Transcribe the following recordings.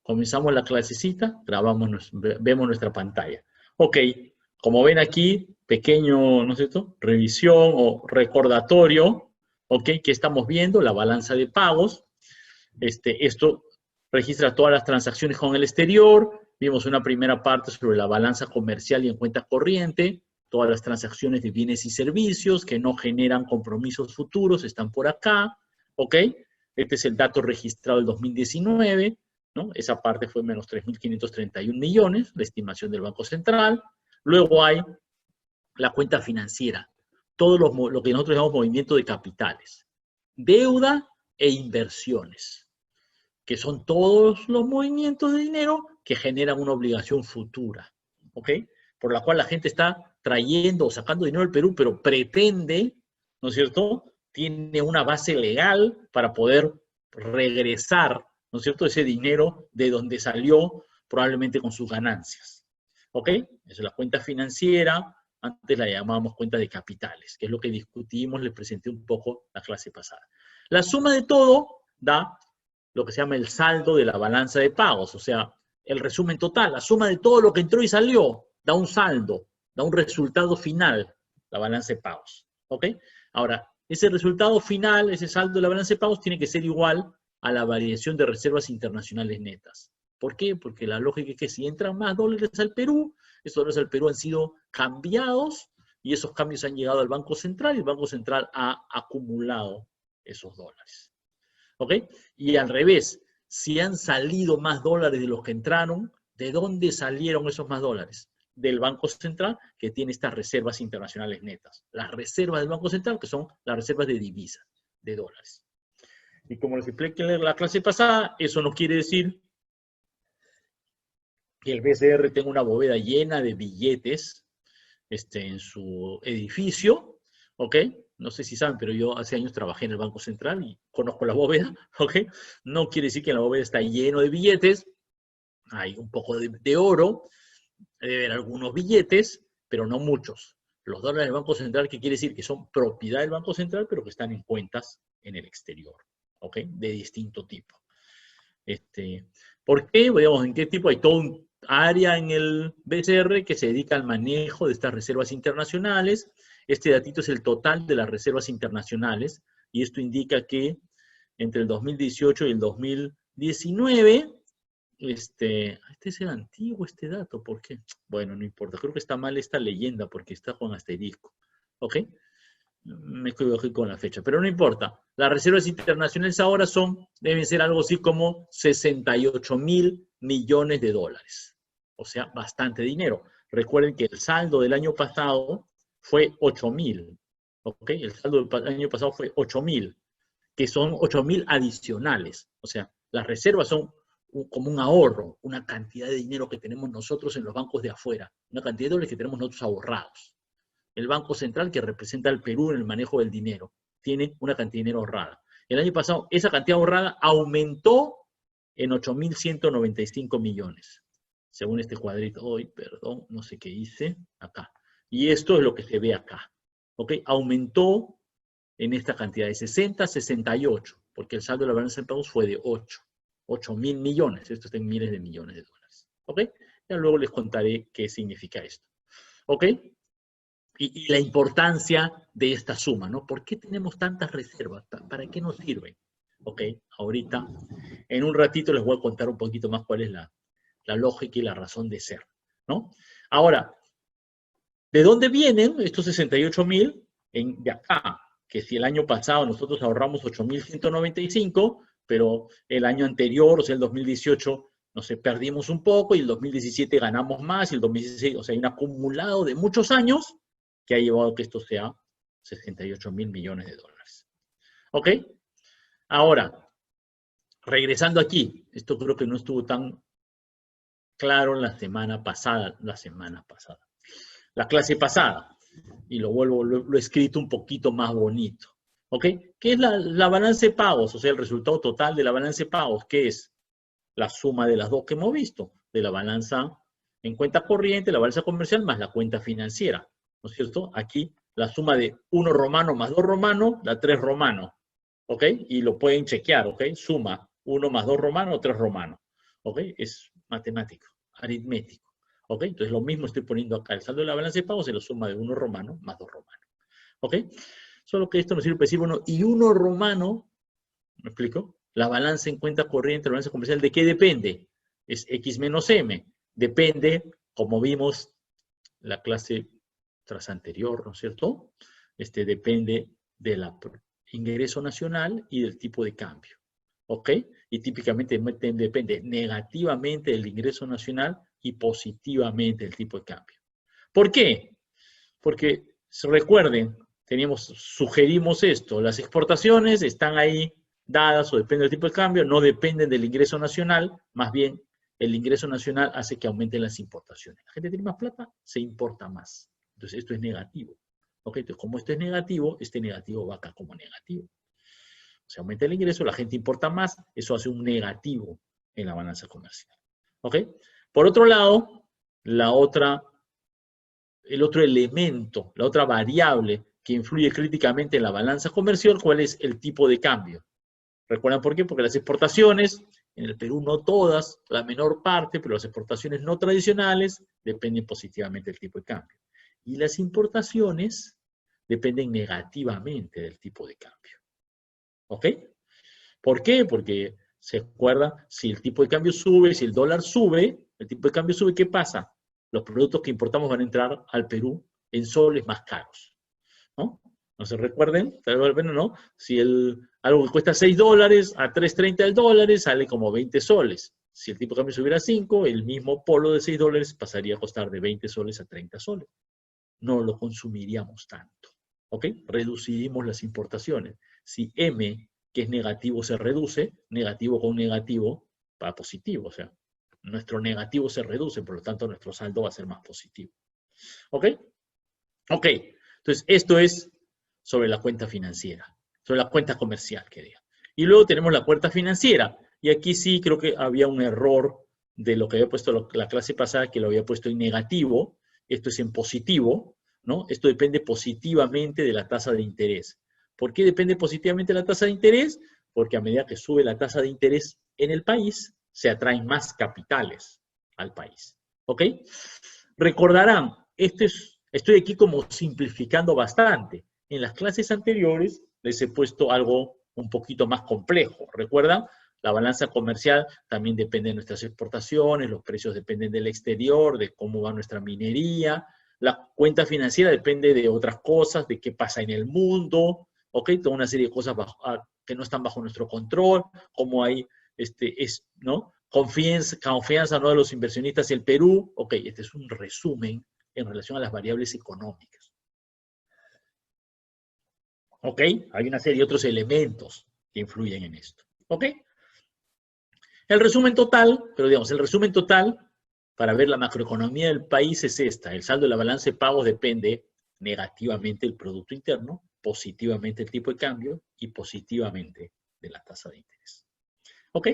Comenzamos la clasecita, vemos nuestra pantalla. Ok, como ven aquí, pequeño, ¿no es cierto?, revisión o recordatorio, ok, ¿qué estamos viendo? La balanza de pagos. Esto registra todas las transacciones con el exterior. Vimos una primera parte sobre la balanza comercial y en cuenta corriente. Todas las transacciones de bienes y servicios que no generan compromisos futuros están por acá, ¿ok? Este es el dato registrado del 2019, ¿no? Esa parte fue menos 3.531 millones, la estimación del Banco Central. Luego hay la cuenta financiera, todo lo que nosotros llamamos movimiento de capitales, deuda e inversiones, que son todos los movimientos de dinero que generan una obligación futura, ¿ok? Por la cual la gente está trayendo o sacando dinero del Perú, pero pretende, ¿no es cierto?, tiene una base legal para poder regresar, ¿no es cierto?, ese dinero de donde salió, probablemente con sus ganancias, ¿ok? Esa es la cuenta financiera, antes la llamábamos cuenta de capitales, que es lo que discutimos, les presenté un poco la clase pasada. La suma de todo da lo que se llama el saldo de la balanza de pagos, o sea, el resumen total, la suma de todo lo que entró y salió, da un saldo, da un resultado final, la balanza de pagos, ¿ok? Ahora, ese resultado final, ese saldo de la balanza de pagos tiene que ser igual a la variación de reservas internacionales netas. ¿Por qué? Porque la lógica es que si entran más dólares al Perú, esos dólares al Perú han sido cambiados y esos cambios han llegado al Banco Central y el Banco Central ha acumulado esos dólares. ¿Ok? Y al revés, si han salido más dólares de los que entraron, ¿de dónde salieron esos más dólares? Del Banco Central, que tiene estas reservas internacionales netas. Las reservas del Banco Central, que son las reservas de divisas, de dólares. Y como les expliqué en la clase pasada, eso no quiere decir que el BCR tenga una bóveda llena de billetes en su edificio, ¿ok? No sé si saben, pero yo hace años trabajé en el Banco Central y conozco la bóveda, ¿ok? No quiere decir que en la bóveda está lleno de billetes, hay un poco de oro, debe haber algunos billetes, pero no muchos. Los dólares del Banco Central, ¿qué quiere decir? Que son propiedad del Banco Central, pero que están en cuentas en el exterior, ¿ok? De distinto tipo. ¿Por qué? Digamos, ¿en qué tipo? Hay todo un área en el BCR que se dedica al manejo de estas reservas internacionales. Este datito es el total de las reservas internacionales y esto indica que entre el 2018 y el 2019, este es el antiguo este dato, ¿por qué? Bueno, no importa, creo que está mal esta leyenda porque está con asterisco, ¿ok? Me equivoqué con la fecha, pero no importa. Las reservas internacionales ahora deben ser algo así como 68.000 millones de dólares. O sea, bastante dinero. Recuerden que el saldo del año pasado fue 8.000. ¿Ok? El saldo del año pasado fue 8.000, que son 8.000 adicionales. O sea, las reservas son como un ahorro, una cantidad de dinero que tenemos nosotros en los bancos de afuera, una cantidad de dólares que tenemos nosotros ahorrados. El Banco Central, que representa al Perú en el manejo del dinero, tiene una cantidad de dinero ahorrada. El año pasado, esa cantidad ahorrada aumentó en 8.195 millones. Según este cuadrito, hoy, perdón, no sé qué hice, acá. Y esto es lo que se ve acá. ¿Ok? Aumentó en esta cantidad de 60 a 68, porque el saldo de la balanza de pagos fue de 8.000 millones. Esto está en miles de millones de dólares. ¿Ok? Ya luego les contaré qué significa esto. ¿Ok? Y la importancia de esta suma, ¿no? ¿Por qué tenemos tantas reservas? ¿Para qué nos sirven? Ok, ahorita, en un ratito les voy a contar un poquito más cuál es la lógica y la razón de ser, ¿no? Ahora, ¿de dónde vienen estos 68.000? De acá, que si el año pasado nosotros ahorramos 8.195, pero el año anterior, o sea, el 2018, no sé, perdimos un poco y el 2017 ganamos más y el 2016, o sea, hay un acumulado de muchos años que ha llevado a que esto sea 68.000 millones de dólares. ¿Ok? Ahora, regresando aquí, esto creo que no estuvo tan claro la semana pasada, la clase pasada, y lo he escrito un poquito más bonito. ¿Ok? ¿Qué es la balanza de pagos? O sea, el resultado total de la balanza de pagos, ¿qué es? La suma de las dos que hemos visto, de la balanza en cuenta corriente, la balanza comercial, más la cuenta financiera. ¿No es cierto? Aquí la suma de 1 romano más 2 romano, da 3 romano. ¿Ok? Y lo pueden chequear, ¿ok? Suma 1 más 2 romano, 3 romano. ¿ok? Es matemático, aritmético, ¿ok? Entonces lo mismo estoy poniendo acá, el saldo de la balanza de pagos es la suma de 1 romano más 2 romano, ¿ok? Solo que esto nos sirve para decir, bueno, y 1 romano, ¿me explico? La balanza en cuenta corriente, la balanza comercial, ¿de qué depende? Es X menos M. Depende, como vimos la clase tras anterior, ¿no es cierto? Depende del ingreso nacional y del tipo de cambio, ¿ok? Y típicamente depende negativamente del ingreso nacional y positivamente del tipo de cambio. ¿Por qué? Porque, recuerden, sugerimos esto, las exportaciones están ahí dadas o depende del tipo de cambio, no dependen del ingreso nacional, más bien el ingreso nacional hace que aumenten las importaciones. La gente tiene más plata, se importa más. Entonces esto es negativo. ¿Ok? Entonces como esto es negativo, este negativo va acá como negativo. Se aumenta el ingreso, la gente importa más, eso hace un negativo en la balanza comercial. ¿Ok? Por otro lado, el otro elemento, la otra variable que influye críticamente en la balanza comercial, ¿cuál es el tipo de cambio? ¿Recuerdan por qué? Porque las exportaciones, en el Perú no todas, la menor parte, pero las exportaciones no tradicionales dependen positivamente del tipo de cambio. Y las importaciones dependen negativamente del tipo de cambio. ¿Ok? ¿Por qué? Porque se acuerda, si el tipo de cambio sube, si el dólar sube, el tipo de cambio sube, ¿qué pasa? Los productos que importamos van a entrar al Perú en soles más caros, ¿no? No se recuerden, tal vez no, si algo que cuesta $6 a 3.30 el dólar sale como 20 soles. Si el tipo de cambio subiera a 5, el mismo polo de $6 pasaría a costar de 20 soles a 30 soles. No lo consumiríamos tanto, ¿ok? Reduciríamos las importaciones. Si M, que es negativo, se reduce, negativo con negativo va a positivo, o sea, nuestro negativo se reduce, por lo tanto nuestro saldo va a ser más positivo. ¿Ok? Ok, entonces esto es sobre la cuenta financiera, sobre la cuenta comercial, que diga. Y luego tenemos la cuenta financiera, y aquí sí creo que había un error de lo que había puesto la clase pasada, que lo había puesto en negativo, esto es en positivo, ¿no? Esto depende positivamente de la tasa de interés. ¿Por qué depende positivamente de la tasa de interés? Porque a medida que sube la tasa de interés en el país, se atraen más capitales al país. ¿Ok? Recordarán, estoy aquí como simplificando bastante. En las clases anteriores les he puesto algo un poquito más complejo. ¿Recuerdan? La balanza comercial también depende de nuestras exportaciones, los precios dependen del exterior, de cómo va nuestra minería. La cuenta financiera depende de otras cosas, de qué pasa en el mundo, ¿ok? Toda una serie de cosas que no están bajo nuestro control, como hay, ¿no? Confianza ¿no? de los inversionistas en el Perú. Ok, este es un resumen en relación a las variables económicas. Ok, hay una serie de otros elementos que influyen en esto. Ok, el resumen total, pero digamos, el resumen total para ver la macroeconomía del país es esta. El saldo de la balanza de pagos depende negativamente del Producto Interno, positivamente del tipo de cambio y positivamente de la tasa de interés. ¿Ok?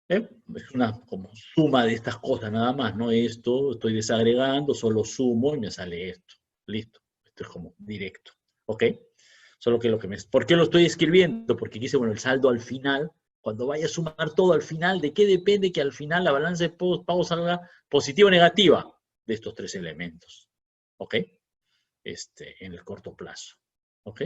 Es una como suma de estas cosas nada más, ¿no? Esto, estoy desagregando, solo sumo y me sale esto. Listo. Esto es como directo. ¿Ok? Solo que ¿por qué lo estoy escribiendo? Porque quise, bueno, el saldo al final, cuando vaya a sumar todo al final, ¿de qué depende que al final la balanza de pagos salga positiva o negativa? De estos tres elementos. ¿Ok? En el corto plazo. ¿Ok?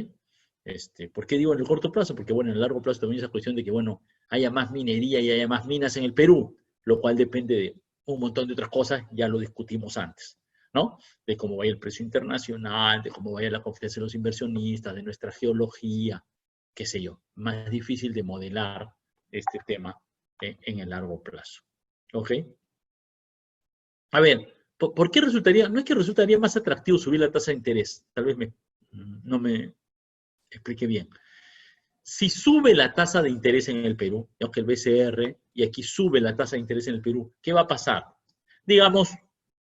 ¿Por qué digo en el corto plazo? Porque, bueno, en el largo plazo también esa cuestión de que, bueno, haya más minería y haya más minas en el Perú, lo cual depende de un montón de otras cosas, ya lo discutimos antes, ¿no? De cómo vaya el precio internacional, de cómo vaya la confianza de los inversionistas, de nuestra geología, qué sé yo. Más difícil de modelar este tema en el largo plazo. ¿Ok? A ver, ¿por qué resultaría? No es que resultaría más atractivo subir la tasa de interés, tal vez no me explique bien. Si sube la tasa de interés en el Perú, aunque el BCR, y aquí sube la tasa de interés en el Perú, ¿qué va a pasar? Digamos,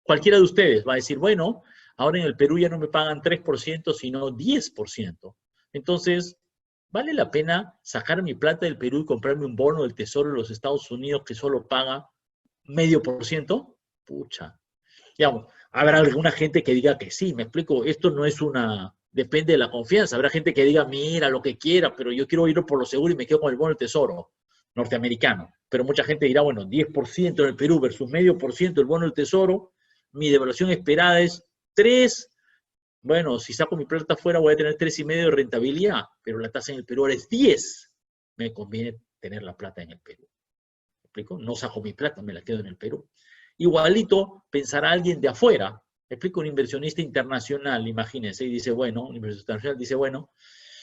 cualquiera de ustedes va a decir, bueno, ahora en el Perú ya no me pagan 3%, sino 10%. Entonces, ¿vale la pena sacar mi plata del Perú y comprarme un bono del Tesoro de los Estados Unidos que solo paga 0,5%? Pucha. Digamos, habrá alguna gente que diga que sí, me explico, esto no es depende de la confianza, habrá gente que diga, mira, lo que quiera, pero yo quiero ir por lo seguro y me quedo con el bono del Tesoro. norteamericano. Pero mucha gente dirá, bueno, 10% en el Perú versus medio por ciento el bono del Tesoro, mi devaluación esperada es 3. Bueno, si saco mi plata afuera voy a tener 3,5 de rentabilidad, pero la tasa en el Perú ahora es 10. Me conviene tener la plata en el Perú. ¿Me explico? No saco mi plata, me la quedo en el Perú. Igualito pensará alguien de afuera. Me explico, un inversionista internacional, imagínense, y dice, bueno, un inversionista internacional dice, bueno,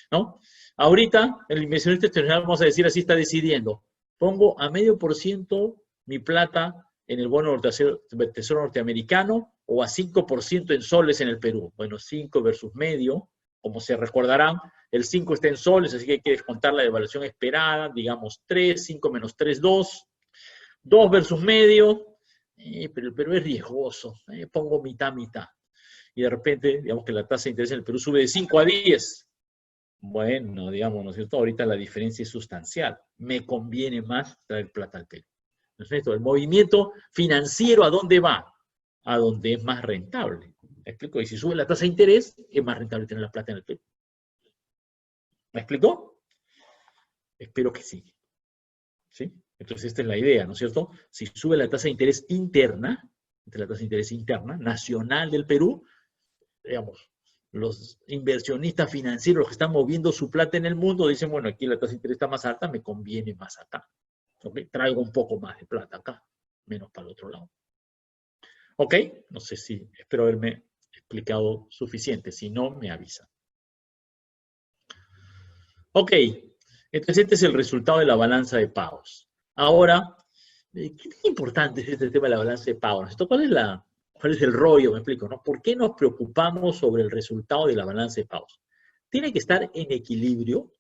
¿no? Ahorita el inversionista internacional, vamos a decir así, está decidiendo, pongo a 0,5% mi plata en el bono del Tesoro norteamericano o a 5% en soles en el Perú. Bueno, 5 versus medio, como se recordarán, el 5 está en soles, así que hay que descontar la devaluación esperada, digamos 3, 5 menos 3, 2. 2 versus medio, pero el Perú es riesgoso, pongo mitad, mitad. Y de repente, digamos que la tasa de interés en el Perú sube de 5 a 10. Bueno, digamos, ¿no es cierto? Ahorita la diferencia es sustancial. Me conviene más traer plata al Perú. ¿No es cierto? El movimiento financiero, ¿a dónde va? A donde es más rentable. ¿Me explico? Y si sube la tasa de interés, es más rentable tener la plata en el Perú. ¿Me explicó? Espero que sí. ¿Sí? Entonces esta es la idea, ¿no es cierto? Si sube la tasa de interés interna, la tasa de interés interna, nacional del Perú, digamos, los inversionistas financieros, los que están moviendo su plata en el mundo, dicen, bueno, aquí la tasa de interés está más alta, me conviene más acá. ¿Okay? Traigo un poco más de plata acá, menos para el otro lado. ¿Ok? No sé si, espero haberme explicado suficiente. Si no, me avisa. Ok, entonces este es el resultado de la balanza de pagos. Ahora, ¿qué importante es este tema de la balanza de pagos? ¿Cuál es el rollo? Me explico, ¿no? ¿Por qué nos preocupamos sobre el resultado de la balanza de pagos? Tiene que estar en equilibrio.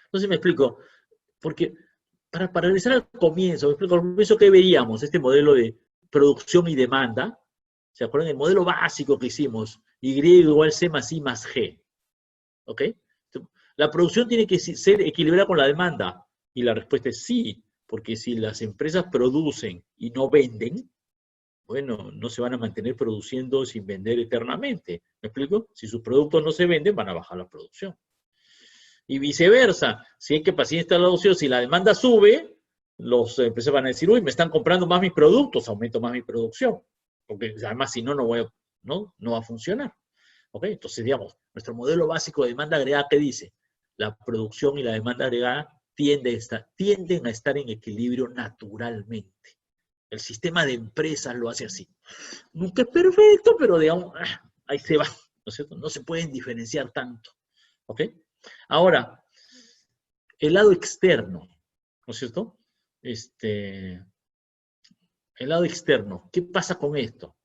Entonces me explico, porque para regresar al comienzo, me explico, al comienzo que veíamos, este modelo de producción y demanda, ¿se acuerdan? El modelo básico que hicimos, Y igual C más I más G, ¿ok? La producción tiene que ser equilibrada con la demanda, y la respuesta es sí, porque si las empresas producen y no venden, bueno, no se van a mantener produciendo sin vender eternamente. ¿Me explico? Si sus productos no se venden, van a bajar la producción. Y viceversa, si hay capacidad de instalación, si la demanda sube, los empresas van a decir, uy, me están comprando más mis productos, aumento más mi producción. Porque además, si no, no va a funcionar. ¿Ok? Entonces, digamos, nuestro modelo básico de demanda agregada, ¿qué dice? La producción y la demanda agregada tienden a estar en equilibrio naturalmente. El sistema de empresas lo hace así. Nunca es perfecto, pero digamos, ahí se va, ¿no es cierto? No se pueden diferenciar tanto. ¿Ok? Ahora, el lado externo, ¿no es cierto? El lado externo, ¿qué pasa con esto?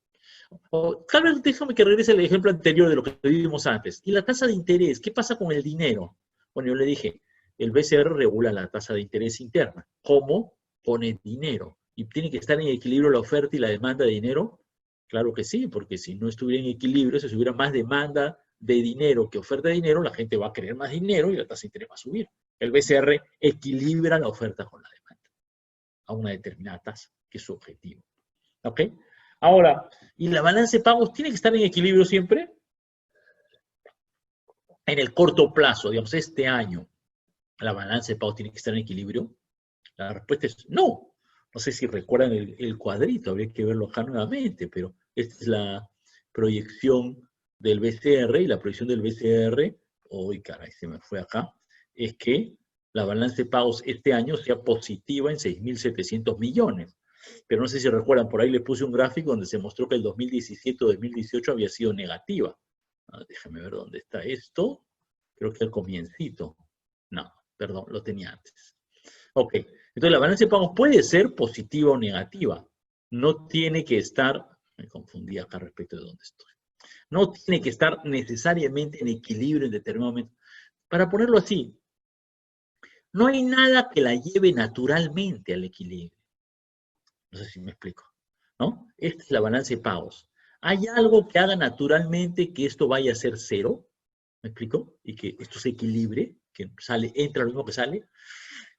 Tal vez déjame que regrese al ejemplo anterior de lo que vimos antes. ¿Y la tasa de interés? ¿Qué pasa con el dinero? Bueno, yo le dije, el BCR regula la tasa de interés interna. ¿Cómo? Pone dinero. ¿Y tiene que estar en equilibrio la oferta y la demanda de dinero? Claro que sí, porque si no estuviera en equilibrio, si hubiera más demanda de dinero que oferta de dinero, la gente va a querer más dinero y la tasa de interés va a subir. El BCR equilibra la oferta con la demanda a una determinada tasa, que es su objetivo. ¿Ok? Ahora, ¿y la balanza de pagos tiene que estar en equilibrio siempre? En el corto plazo, digamos, este año, ¿la balanza de pagos tiene que estar en equilibrio? La respuesta es no. No sé si recuerdan el cuadrito, habría que verlo acá nuevamente, pero esta es la proyección del BCR, y la proyección del BCR, uy, caray, se me fue acá, es que la balanza de pagos este año sea positiva en 6.700 millones. Pero no sé si recuerdan, por ahí les puse un gráfico donde se mostró que el 2017 o 2018 había sido negativa. Déjame ver dónde está esto. Creo que al comiencito. No, perdón, lo tenía antes. Ok, entonces la balanza de pagos puede ser positiva o negativa. No tiene que estar, me confundí acá respecto de dónde estoy. No tiene que estar necesariamente en equilibrio en determinado momento. Para ponerlo así, no hay nada que la lleve naturalmente al equilibrio. No sé si me explico, ¿no? Esta es la balanza de pagos. ¿Hay algo que haga naturalmente que esto vaya a ser cero? ¿Me explico? Y que esto se equilibre, que entra lo mismo que sale.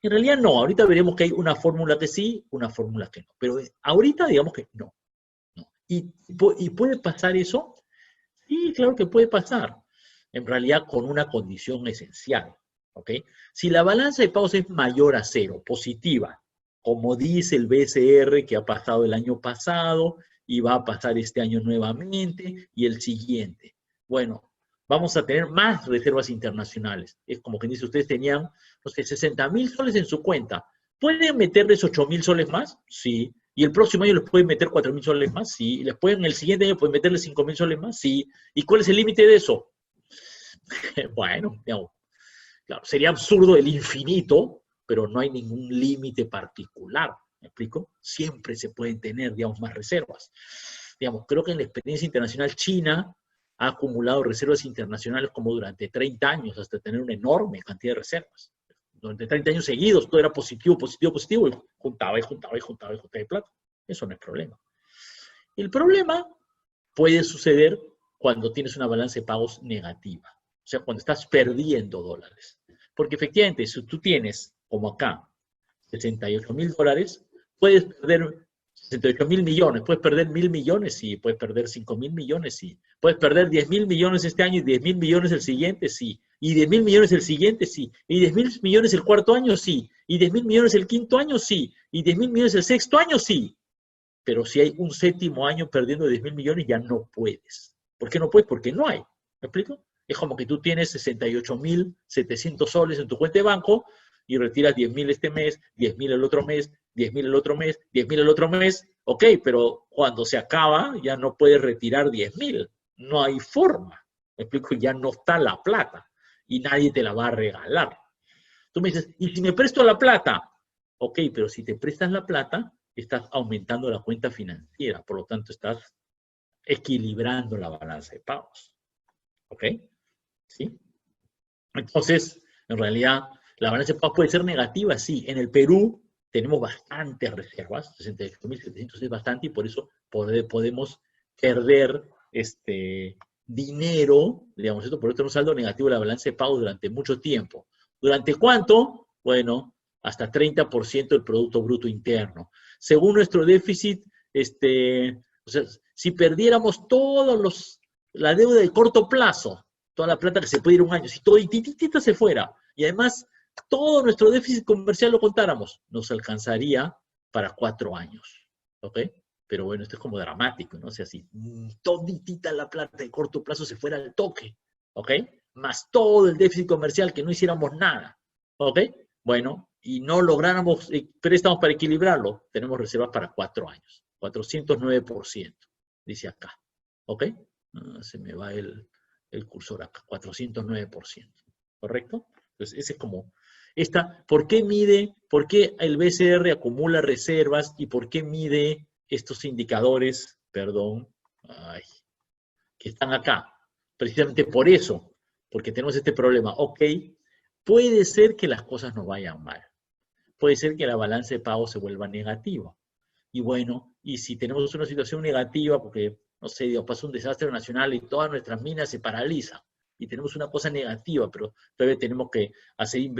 En realidad no, ahorita veremos que hay una fórmula que sí, una fórmula que no. Pero ahorita digamos que no. ¿Y puede pasar eso? Sí, claro que puede pasar. En realidad con una condición esencial. ¿ok? Si la balanza de pagos es mayor a cero, positiva, como dice el BCR que ha pasado el año pasado y va a pasar este año nuevamente y el siguiente. Bueno, vamos a tener más reservas internacionales. Es como que dice, ustedes tenían, no sé, 60.000 soles en su cuenta. ¿Pueden meterles 8.000 soles más? Sí. ¿Y el próximo año les pueden meter 4.000 soles más? Sí. ¿Y les pueden, el siguiente año pueden meterles 5.000 soles más? Sí. ¿Y cuál es el límite de eso? Bueno, digamos, claro, sería absurdo el infinito, pero no hay ningún límite particular. ¿Me explico? Siempre se pueden tener, digamos, más reservas. Digamos, creo que en la experiencia internacional China ha acumulado reservas internacionales como durante 30 años, hasta tener una enorme cantidad de reservas. Durante 30 años seguidos todo era positivo, positivo, positivo, y juntaba y juntaba y juntaba y juntaba de plata. Eso no es problema. El problema puede suceder cuando tienes una balanza de pagos negativa. O sea, cuando estás perdiendo dólares. Porque efectivamente, si tú tienes, como acá, 68.000 dólares, puedes perder 68.000 millones, puedes perder 1.000 millones, sí, puedes perder 5.000 millones, sí, puedes perder 10.000 millones este año y 10.000 millones el siguiente, sí, y 10.000 millones el siguiente, sí, y 10.000 millones el cuarto año, sí, y 10.000 millones el quinto año, sí, y 10.000 millones el sexto año, sí. Pero si hay un séptimo año perdiendo 10.000 millones, ya no puedes. ¿Por qué no puedes? Porque no hay. ¿Me explico? Es como que tú tienes 68.700 soles en tu cuenta de banco y retiras 10.000 este mes, 10.000 el otro mes, 10.000 el otro mes, 10.000 el otro mes. Ok, pero cuando se acaba ya no puedes retirar 10.000. No hay forma. ¿Me explico? Ya no está la plata y nadie te la va a regalar. Tú me dices, ¿y si me presto la plata? Ok, pero si te prestas la plata, estás aumentando la cuenta financiera, por lo tanto estás equilibrando la balanza de pagos. ¿Ok? ¿Sí? Entonces, en realidad, la balanza de pagos puede ser negativa, sí. En el Perú tenemos bastantes reservas, 68.700 es bastante, y por eso podemos perder dinero, digamos, esto, por eso tenemos saldo negativo de la balanza de pagos durante mucho tiempo. ¿Durante cuánto? Bueno, hasta 30% del Producto Bruto Interno. Según nuestro déficit, o sea, si perdiéramos la deuda de corto plazo, toda la plata que se puede ir un año, si todo titita se fuera, y además todo nuestro déficit comercial lo contáramos, nos alcanzaría para 4 años, ¿ok? Pero bueno, esto es como dramático, ¿no? O sea, si toditita la plata de corto plazo se fuera al toque, ¿ok? Más todo el déficit comercial que no hiciéramos nada, ¿ok? Bueno, y no lográramos préstamos para equilibrarlo, tenemos reservas para 4 años, 409%, dice acá, ¿ok? Se me va el cursor acá, 409%, ¿correcto? Entonces, ese es como, ¿por qué el BCR acumula reservas y por qué mide estos indicadores, perdón, que están acá? Precisamente por eso, porque tenemos este problema. Ok, puede ser que las cosas nos vayan mal, puede ser que la balanza de pago se vuelva negativa. Y bueno, y si tenemos una situación negativa, porque, no sé, Dios, pasa un desastre nacional y todas nuestras minas se paralizan, y tenemos una cosa negativa, pero todavía tenemos que hacer,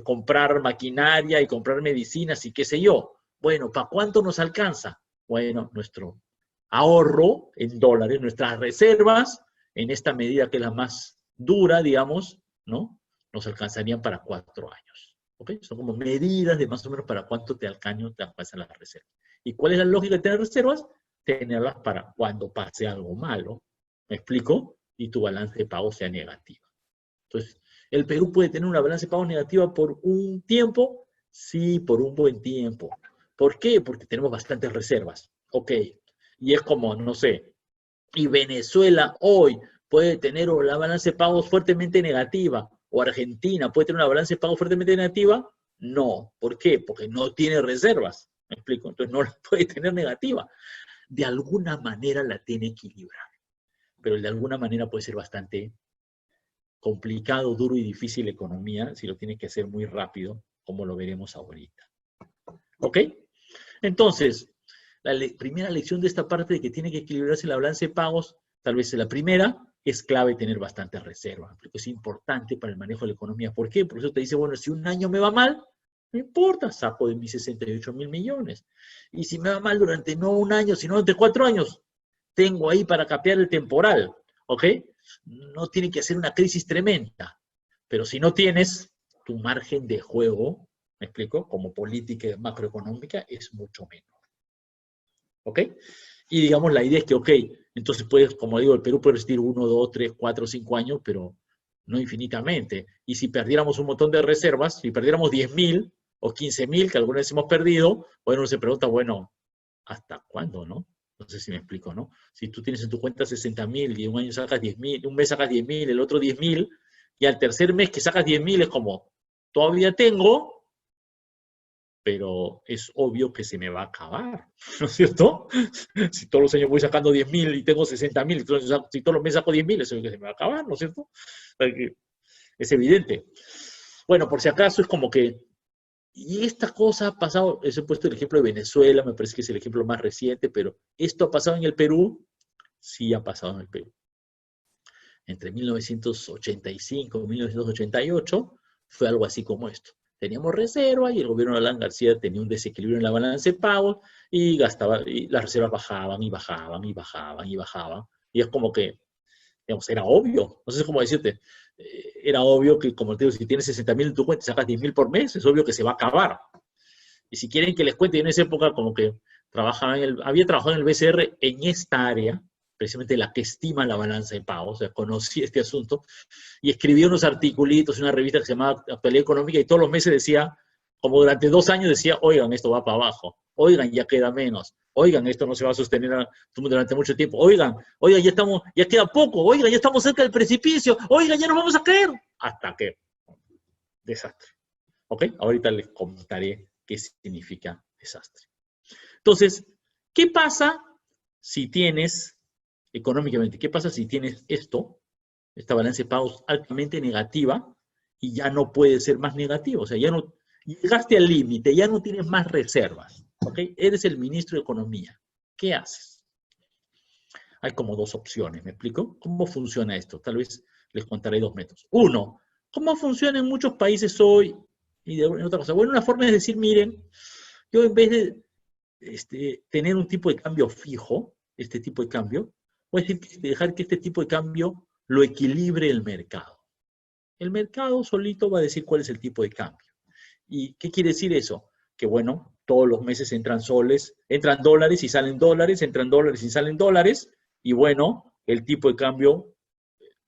comprar maquinaria y comprar medicinas y qué sé yo. Bueno, ¿para cuánto nos alcanza? Bueno, nuestro ahorro en dólares, nuestras reservas, en esta medida que es la más dura, digamos, ¿no? Nos alcanzarían para 4 años. ¿Ok? Son como medidas de más o menos para cuánto te alcanzan las reservas. ¿Y cuál es la lógica de tener reservas? Tenerlas para cuando pase algo malo. ¿Me explico? Y tu balance de pago sea negativa. Entonces, ¿el Perú puede tener una balance de pago negativa por un tiempo? Sí, por un buen tiempo. ¿Por qué? Porque tenemos bastantes reservas. Ok. Y es como, no sé, y Venezuela hoy puede tener la balance de pagos fuertemente negativa, o Argentina puede tener una balance de pagos fuertemente negativa, no. ¿Por qué? Porque no tiene reservas. ¿Me explico? Entonces no la puede tener negativa. De alguna manera la tiene equilibrada. Pero de alguna manera puede ser bastante complicado, duro y difícil la economía si lo tiene que hacer muy rápido, como lo veremos ahorita. ¿Ok? Entonces, la primera lección de esta parte de que tiene que equilibrarse la balanza de pagos, tal vez la primera, es clave tener bastantes reservas, porque es importante para el manejo de la economía. ¿Por qué? Porque eso te dice, bueno, si un año me va mal, no importa, saco de mis 68.000 millones. Y si me va mal durante no un año, sino durante 4 años, tengo ahí para capear el temporal, ¿ok? No tiene que ser una crisis tremenda. Pero si no tienes, tu margen de juego, ¿me explico? Como política macroeconómica es mucho menor. ¿Ok? Y digamos, la idea es que, ok, entonces puedes, como digo, el Perú puede resistir 1, 2, 3, 4, 5 años, pero no infinitamente. Y si perdiéramos un montón de reservas, si perdiéramos 10.000 o 15.000, que alguna vez hemos perdido, bueno, uno se pregunta, bueno, ¿hasta cuándo, no? No sé si me explico, ¿no? Si tú tienes en tu cuenta 60.000 y un año sacas 10.000, un mes sacas 10.000, el otro 10.000, y al tercer mes que sacas 10.000 es como, todavía tengo, pero es obvio que se me va a acabar, ¿no es cierto? Si todos los años voy sacando 10.000 y tengo 60.000, si todos los meses saco 10.000, es obvio que se me va a acabar, ¿no es cierto? Es evidente. Bueno, por si acaso es como que, y esta cosa ha pasado, he puesto el ejemplo de Venezuela, me parece que es el ejemplo más reciente, pero esto ha pasado en el Perú, sí ha pasado en el Perú. Entre 1985 y 1988 fue algo así como esto. Teníamos reserva y el gobierno de Alan García tenía un desequilibrio en la balanza de pagos y gastaba, y las reservas bajaban y bajaban y bajaban y bajaban. Y es como que, digamos, era obvio. No sé cómo decirte. Era obvio que, como te digo, si tienes 60.000 en tu cuenta y sacas 10.000 por mes, es obvio que se va a acabar. Y si quieren que les cuente, en esa época como que había trabajado en el BCR en esta área, precisamente la que estima la balanza de pagos, o sea, conocí este asunto, y escribí unos articulitos en una revista que se llamaba Actualidad Económica, y todos los meses decía, como durante 2 años decía, oigan, esto va para abajo, oigan, ya queda menos, oigan, esto no se va a sostener durante mucho tiempo, oigan, ya queda poco, oigan, ya estamos cerca del precipicio, oigan, ya nos vamos a caer, hasta que, desastre. ¿Ok? Ahorita les contaré qué significa desastre. Entonces, ¿qué pasa si tienes, económicamente, qué pasa si tienes esta balanza de pagos altamente negativa y ya no puede ser más negativo? O sea, ya no, llegaste al límite, ya no tienes más reservas, ¿ok? Eres el ministro de Economía. ¿Qué haces? Hay como 2 opciones, ¿me explico? ¿Cómo funciona esto? Tal vez les contaré 2 métodos. Uno, ¿cómo funciona en muchos países hoy? Y de otra cosa. Bueno, una forma es decir, miren, yo en vez de tener un tipo de cambio fijo, este tipo de cambio, voy a decir, dejar que este tipo de cambio lo equilibre el mercado. El mercado solito va a decir cuál es el tipo de cambio. ¿Y qué quiere decir eso? Que bueno, todos los meses entran soles, entran dólares y salen dólares, entran dólares y salen dólares, y bueno, el tipo de cambio,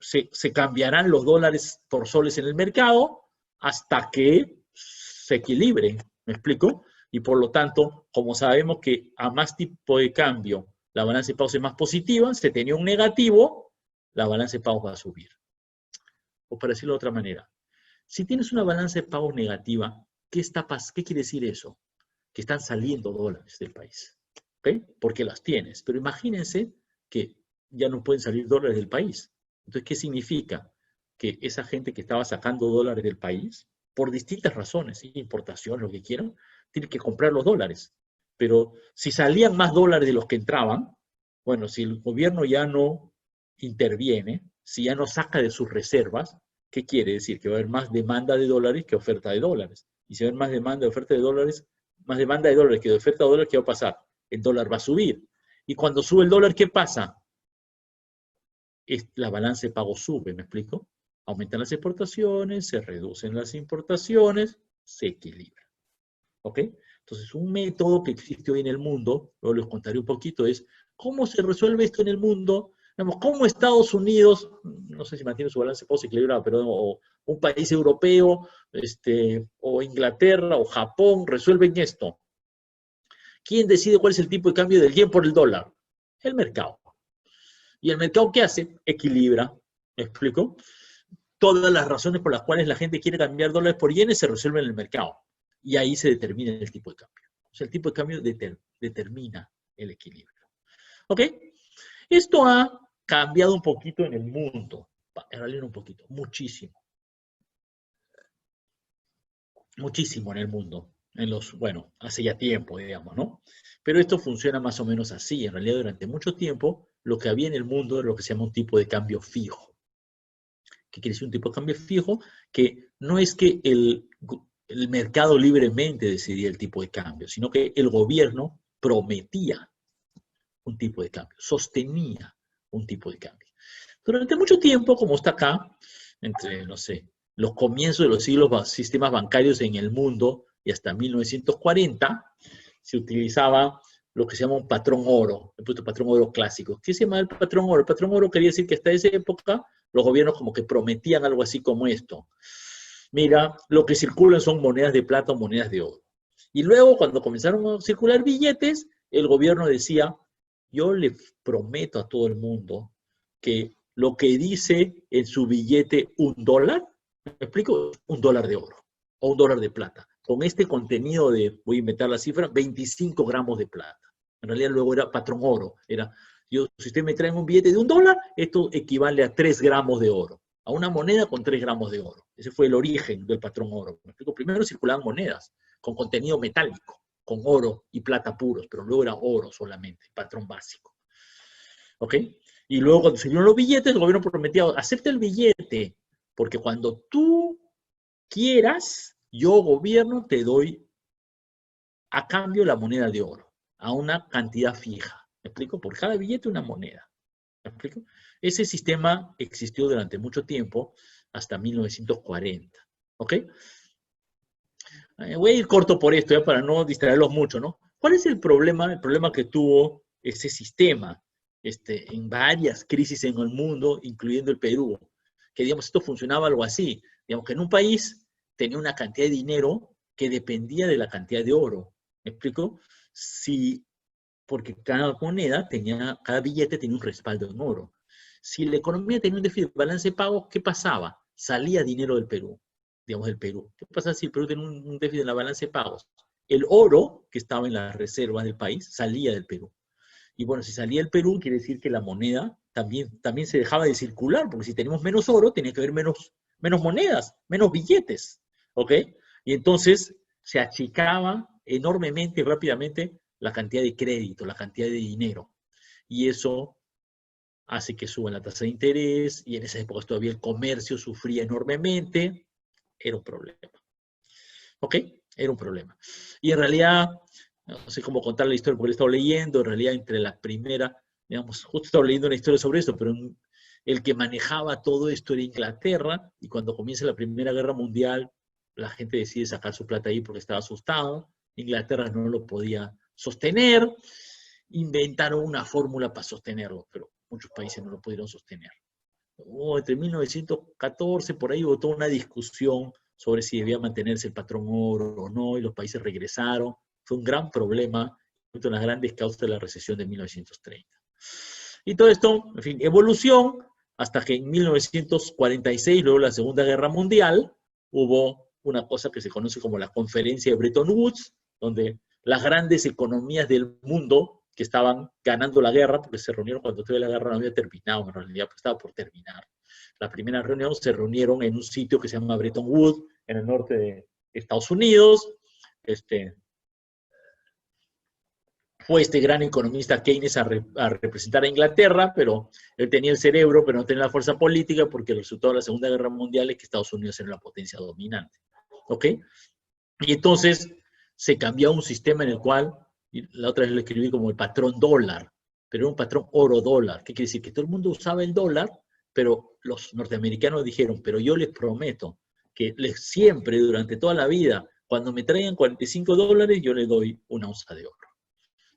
se cambiarán los dólares por soles en el mercado hasta que se equilibre, ¿me explico? Y por lo tanto, como sabemos que a más tipo de cambio la balanza de pagos es más positiva, se tenía un negativo, la balanza de pagos va a subir. O para decirlo de otra manera, si tienes una balanza de pagos negativa, ¿qué quiere decir eso? Que están saliendo dólares del país. ¿Ok? Porque las tienes. Pero imagínense que ya no pueden salir dólares del país. Entonces, ¿qué significa? Que esa gente que estaba sacando dólares del país, por distintas razones, ¿sí? Importación, lo que quieran, tiene que comprar los dólares. Pero si salían más dólares de los que entraban, bueno, si el gobierno ya no interviene, si ya no saca de sus reservas, ¿qué quiere decir? Que va a haber más demanda de dólares que oferta de dólares. Y si va a haber más demanda de oferta de dólares, más demanda de dólares que de oferta de dólares, ¿qué va a pasar? El dólar va a subir. Y cuando sube el dólar, ¿qué pasa? La balanza de pago sube, ¿me explico? Aumentan las exportaciones, se reducen las importaciones, se equilibra. ¿Ok? Entonces, un método que existe hoy en el mundo, luego les contaré un poquito, es cómo se resuelve esto en el mundo. Digamos, cómo Estados Unidos, no sé si mantiene su balance de pagos equilibrado, pero o un país europeo, o Inglaterra, o Japón, resuelven esto. ¿Quién decide cuál es el tipo de cambio del yen por el dólar? El mercado. ¿Y el mercado qué hace? Equilibra. ¿Me explico? Todas las razones por las cuales la gente quiere cambiar dólares por yenes se resuelven en el mercado. Y ahí se determina el tipo de cambio. O sea, el tipo de cambio determina el equilibrio. ¿Ok? Esto ha cambiado un poquito en el mundo. En realidad un poquito, muchísimo. Muchísimo en el mundo. Bueno, hace ya tiempo, digamos, ¿no? Pero esto funciona más o menos así. En realidad, durante mucho tiempo, lo que había en el mundo era lo que se llama un tipo de cambio fijo. ¿Qué quiere decir un tipo de cambio fijo? Que no es que el mercado libremente decidía el tipo de cambio, sino que el gobierno prometía un tipo de cambio, sostenía un tipo de cambio. Durante mucho tiempo, como está acá, entre, no sé, los comienzos de los sistemas bancarios en el mundo y hasta 1940, se utilizaba lo que se llama un patrón oro, el patrón oro clásico. ¿Qué se llama el patrón oro? El patrón oro quería decir que hasta esa época los gobiernos como que prometían algo así como esto. Mira, lo que circulan son monedas de plata o monedas de oro. Y luego, cuando comenzaron a circular billetes, el gobierno decía, yo le prometo a todo el mundo que lo que dice en su billete $1, ¿me explico? $1 de oro o $1 de plata. Con este contenido de, voy a inventar la cifra, 25 gramos de plata. En realidad luego era patrón oro. Era, si usted me trae un billete de $1, esto equivale a 3 gramos de oro. A una moneda con 3 gramos de oro. Ese fue el origen del patrón oro. ¿Me explico? Primero circulaban monedas con contenido metálico, con oro y plata puros, pero luego era oro solamente, patrón básico. ¿Ok? Y luego cuando salieron los billetes, el gobierno prometía, acepta el billete, porque cuando tú quieras, yo, gobierno, te doy a cambio la moneda de oro, a una cantidad fija. ¿Me explico? Por cada billete una moneda. ¿Me explico? Ese sistema existió durante mucho tiempo, hasta 1940. ¿Ok? Voy a ir corto por esto, para no distraerlos mucho, ¿no? ¿Cuál es el problema? El problema que tuvo ese sistema en varias crisis en el mundo, incluyendo el Perú, que, digamos, esto funcionaba algo así. Digamos que en un país tenía una cantidad de dinero que dependía de la cantidad de oro. ¿Me explico? Porque cada moneda cada billete tenía un respaldo en oro. Si la economía tenía un déficit de balance de pagos, ¿qué pasaba? Salía dinero del Perú, digamos del Perú. ¿Qué pasa si el Perú tenía un déficit en la balance de pagos? El oro que estaba en las reservas del país salía del Perú. Y bueno, si salía del Perú, quiere decir que la moneda también se dejaba de circular, porque si tenemos menos oro, tenía que haber menos monedas, menos billetes, ¿ok? Y entonces se achicaba enormemente y rápidamente la cantidad de crédito, la cantidad de dinero. Y eso hace que suba la tasa de interés, y en esa época todavía el comercio sufría enormemente. Era un problema. ¿Ok? Era un problema. Y en realidad, no sé cómo contar la historia porque he estado leyendo, en realidad entre la primera, digamos, justo he estado leyendo una historia sobre esto, pero el que manejaba todo esto era Inglaterra, y cuando comienza la Primera Guerra Mundial, la gente decide sacar su plata ahí porque estaba asustado. Inglaterra no lo podía sostener, inventaron una fórmula para sostenerlo, pero muchos países no lo pudieron sostener. Entre 1914, por ahí hubo toda una discusión sobre si debía mantenerse el patrón oro o no, y los países regresaron. Fue un gran problema, una de las grandes causas de la recesión de 1930. Y todo esto, en fin, evolución, hasta que en 1946, luego de la Segunda Guerra Mundial, hubo una cosa que se conoce como la Conferencia de Bretton Woods, donde las grandes economías del mundo que estaban ganando la guerra, porque se reunieron cuando todavía la guerra no había terminado, en realidad pues estaba por terminar. La primera reunión se reunieron en un sitio que se llama Bretton Woods, en el norte de Estados Unidos. Fue este gran economista Keynes a representar a Inglaterra, pero él tenía el cerebro, pero no tenía la fuerza política, porque el resultado de la Segunda Guerra Mundial es que Estados Unidos era la potencia dominante. ¿Ok? Y entonces se cambió a un sistema en el cual, la otra vez lo escribí como el patrón dólar, pero era un patrón oro-dólar. ¿Qué quiere decir? Que todo el mundo usaba el dólar, pero los norteamericanos dijeron, pero yo les prometo que siempre, durante toda la vida, cuando me traigan $45, yo les doy una onza de oro.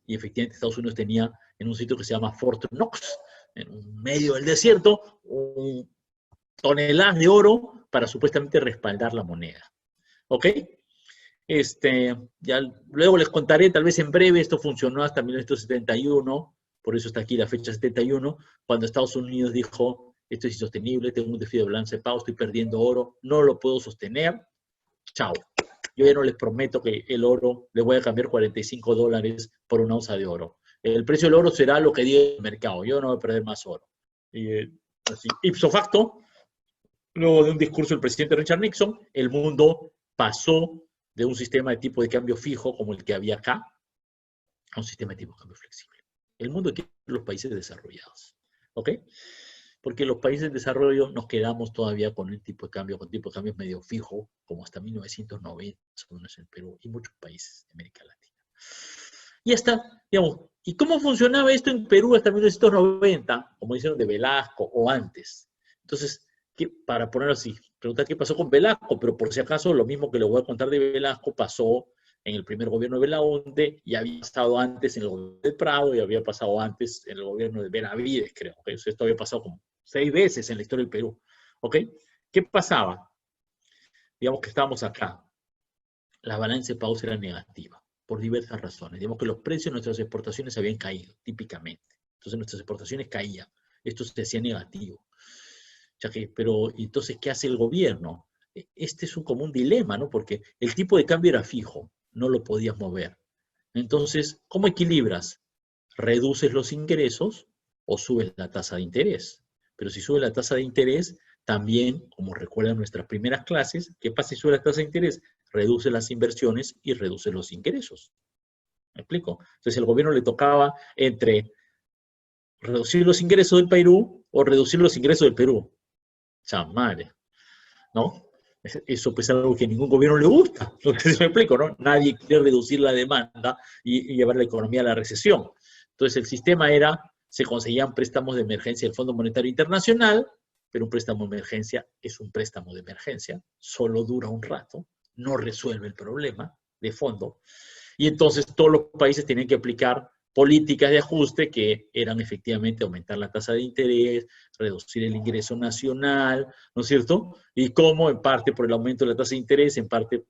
Y efectivamente Estados Unidos tenía en un sitio que se llama Fort Knox, en medio del desierto, toneladas de oro para supuestamente respaldar la moneda. ¿Ok? Ya luego les contaré, tal vez en breve, esto funcionó hasta 1971, por eso está aquí la fecha 71, cuando Estados Unidos dijo, esto es insostenible, tengo un déficit de balance de pago, estoy perdiendo oro, no lo puedo sostener, chao. Yo ya no les prometo que el oro, les voy a cambiar $45 por una onza de oro. El precio del oro será lo que diga el mercado, yo no voy a perder más oro. Y así, ipso facto, luego de un discurso del presidente Richard Nixon, el mundo pasó de un sistema de tipo de cambio fijo como el que había acá a un sistema de tipo de cambio flexible. El mundo quiere los países desarrollados. ¿Ok? Porque los países en desarrollo nos quedamos todavía con un tipo de cambio, con tipo de cambio medio fijo, como hasta 1990, más o menos en Perú y muchos países de América Latina. Y hasta, digamos, ¿y cómo funcionaba esto en Perú hasta 1990? Como dicen de Velasco o antes. Entonces, para ponerlo así, preguntar qué pasó con Velasco, pero por si acaso lo mismo que le voy a contar de Velasco pasó en el primer gobierno de Belaúnde, y había estado antes en el gobierno de Prado, y había pasado antes en el gobierno de Benavides, creo. ¿Okay? Esto había pasado como 6 veces en la historia del Perú. ¿Ok? ¿Qué pasaba? Digamos que estábamos acá. La balanza de pagos era negativa, por diversas razones. Digamos que los precios de nuestras exportaciones habían caído, típicamente. Entonces nuestras exportaciones caían. Esto se hacía negativo. Ya que, pero entonces, ¿qué hace el gobierno? Este es un común dilema, ¿no? Porque el tipo de cambio era fijo, no lo podías mover. Entonces, ¿cómo equilibras? ¿Reduces los ingresos o subes la tasa de interés? Pero si subes la tasa de interés, también, como recuerdan nuestras primeras clases, ¿qué pasa si sube la tasa de interés? Reduce las inversiones y reduce los ingresos. ¿Me explico? Entonces, el gobierno le tocaba entre reducir los ingresos del Perú o reducir los ingresos del Perú. Chamare, ¿no? Eso pues es algo que a ningún gobierno le gusta, lo que se me explico, ¿no? Nadie quiere reducir la demanda y llevar la economía a la recesión. Entonces el sistema era, se conseguían préstamos de emergencia del Fondo Monetario Internacional, pero un préstamo de emergencia es un préstamo de emergencia, solo dura un rato, no resuelve el problema de fondo, y entonces todos los países tenían que aplicar políticas de ajuste que eran efectivamente aumentar la tasa de interés, reducir el ingreso nacional, ¿no es cierto? Y cómo, en parte por el aumento de la tasa de interés, en parte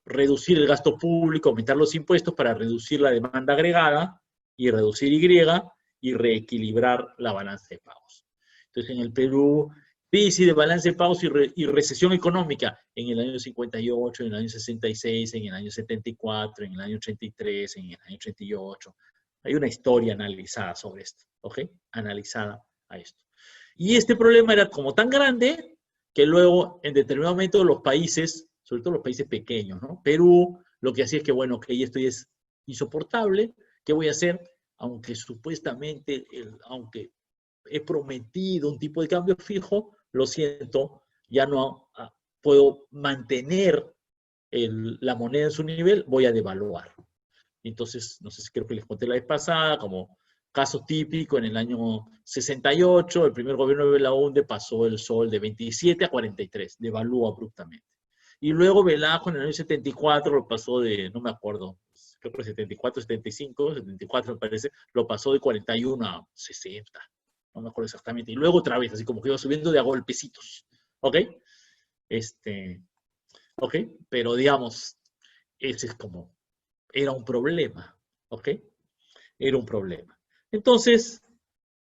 reducir el gasto público, aumentar los impuestos para reducir la demanda agregada y reducir y reequilibrar la balanza de pagos. Entonces, en el Perú, crisis de balance de pagos y recesión económica en el año 58, en el año 66, en el año 74, en el año 83, en el año 88. Hay una historia analizada sobre esto, ¿ok? Analizada a esto. Y este problema era como tan grande que luego, en determinado momento, los países, sobre todo los países pequeños, ¿no? Perú, lo que hacía es que, bueno, que esto ya es insoportable, ¿qué voy a hacer? Aunque supuestamente, aunque he prometido un tipo de cambio fijo, lo siento, ya no puedo mantener la moneda en su nivel, voy a devaluar. Entonces, no sé si creo que les conté la vez pasada, como caso típico, en el año 68, el primer gobierno de Belaúnde pasó el sol de 27 a 43, devaluó abruptamente. Y luego Velasco en el año 74 lo pasó de, no me acuerdo, creo que 74, 75, 74 me parece, lo pasó de 41 a 60, no me acuerdo exactamente. Y luego otra vez, así como que iba subiendo de a golpecitos, ¿ok? ¿Ok? Pero digamos, ese es como, era un problema, ¿ok? Era un problema. Entonces,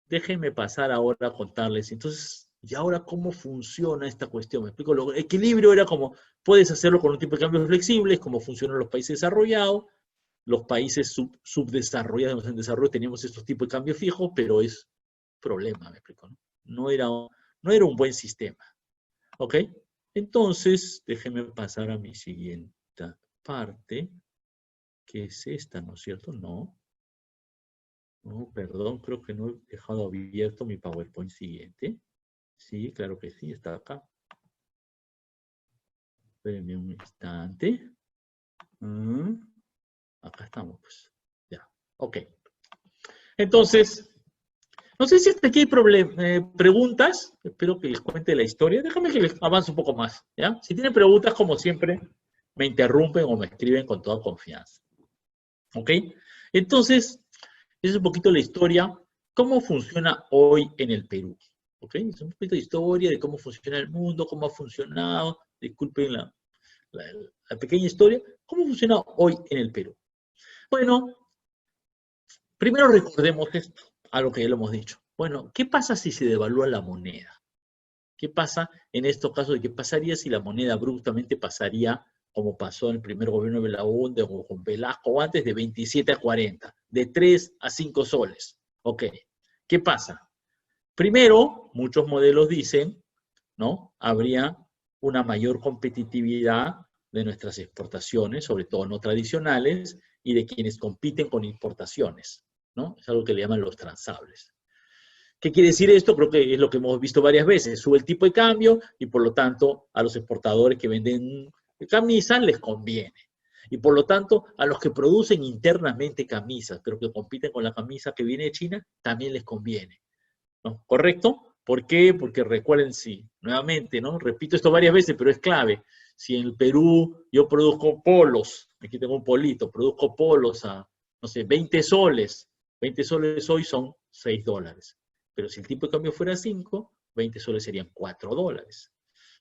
déjenme pasar ahora a contarles, entonces, ¿y ahora cómo funciona esta cuestión? Me explico, el equilibrio era como, puedes hacerlo con un tipo de cambios flexibles, como funcionan los países desarrollados, los países subdesarrollados en desarrollo teníamos estos tipos de cambios fijos, pero es problema, me explico, ¿no? No era un buen sistema, ¿ok? Entonces, déjenme pasar a mi siguiente parte, que es esta, ¿no es cierto? No, perdón, creo que no he dejado abierto mi PowerPoint siguiente. Sí, claro que sí, está acá. Espérenme un instante. Acá estamos, pues. Ya, ok. Entonces, no sé si hasta aquí hay preguntas. Espero que les cuente la historia. Déjame que les avance un poco más, ¿ya? Si tienen preguntas, como siempre, me interrumpen o me escriben con toda confianza. ¿Ok? Entonces, esa es un poquito la historia. ¿Cómo funciona hoy en el Perú? ¿Ok? Es un poquito de historia de cómo funciona el mundo, cómo ha funcionado. Disculpen la pequeña historia. ¿Cómo funciona hoy en el Perú? Bueno, primero recordemos esto, algo que ya lo hemos dicho. Bueno, ¿qué pasa si se devalúa la moneda? ¿Qué pasa en estos casos de qué pasaría si la moneda abruptamente pasaría, como pasó en el primer gobierno de Belaúnde o con Velasco o antes, de 27 a 40, de 3 a 5 soles? Ok, ¿qué pasa? Primero, muchos modelos dicen, ¿no? Habría una mayor competitividad de nuestras exportaciones, sobre todo no tradicionales, y de quienes compiten con importaciones, ¿no? Es algo que le llaman los transables. ¿Qué quiere decir esto? Creo que es lo que hemos visto varias veces. Sube el tipo de cambio y por lo tanto a los exportadores que venden camisas les conviene. Y por lo tanto a los que producen internamente camisas, pero que compiten con la camisa que viene de China, también les conviene, ¿no? ¿Correcto? ¿Por qué? Porque recuerden, sí, nuevamente, ¿no? Repito esto varias veces, pero es clave. Si en el Perú yo produzco polos, aquí tengo un polito, produzco polos a, no sé, 20 soles. 20 soles hoy son $6. Pero si el tipo de cambio fuera 5, 20 soles serían $4.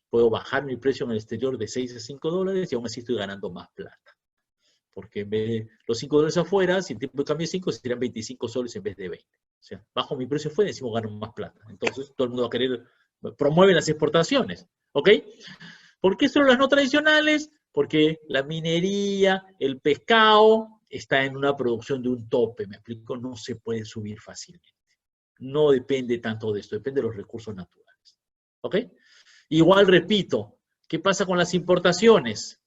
Puedo bajar mi precio en el exterior de 6 a $5 y aún así estoy ganando más plata. Porque en vez de los $5 afuera, si el tipo de cambio es 5, serían 25 soles en vez de 20. O sea, bajo mi precio afuera y encima gano más plata. Entonces, todo el mundo va a querer, promueve las exportaciones. ¿Ok? ¿Por qué solo las no tradicionales? Porque la minería, el pescado, está en una producción de un tope. ¿Me explico? No se puede subir fácilmente. No depende tanto de esto, depende de los recursos naturales. ¿Ok? Igual repito, ¿qué pasa con las importaciones?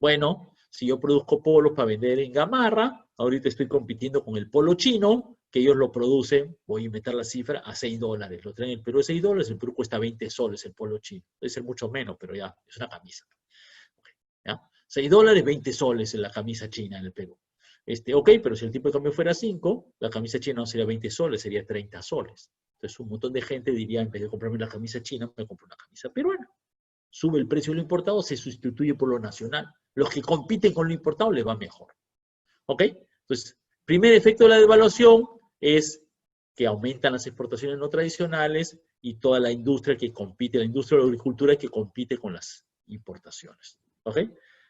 Bueno, si yo produzco polos para vender en Gamarra, ahorita estoy compitiendo con el polo chino, que ellos lo producen, voy a inventar la cifra, a $6. Lo traen en el Perú a $6, el Perú cuesta 20 soles el polo chino. Debe ser mucho menos, pero ya, es una camisa. ¿Ya? $6, 20 soles en la camisa china en el Perú. Ok, pero si el tipo de cambio fuera 5, la camisa china no sería 20 soles, sería 30 soles. Entonces un montón de gente diría, en vez de comprarme la camisa china, me compro una camisa peruana. Sube el precio de lo importado, se sustituye por lo nacional. Los que compiten con lo importado les va mejor. ¿Ok? Entonces, primer efecto de la devaluación es que aumentan las exportaciones no tradicionales y toda la industria que compite, la industria de la agricultura que compite con las importaciones. ¿Ok?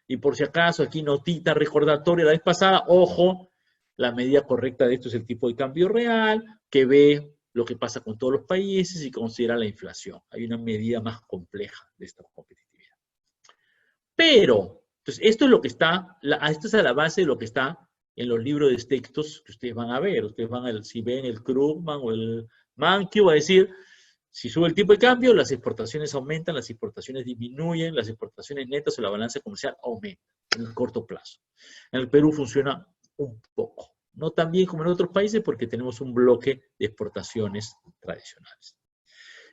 Y por si acaso, aquí notita recordatoria la vez pasada, ojo, la medida correcta de esto es el tipo de cambio real, que ve lo que pasa con todos los países y considera la inflación. Hay una medida más compleja de esta competitividad. Pero, entonces, esto es lo que está, esto es a la base de lo que está en los libros de textos que ustedes van a ver. Ustedes van a, si ven el Krugman o el Mankiw, va a decir, si sube el tipo de cambio, las exportaciones aumentan, las importaciones disminuyen, las exportaciones netas o la balanza comercial aumenta en el corto plazo. En el Perú funciona un poco. No tan bien como en otros países porque tenemos un bloque de exportaciones tradicionales.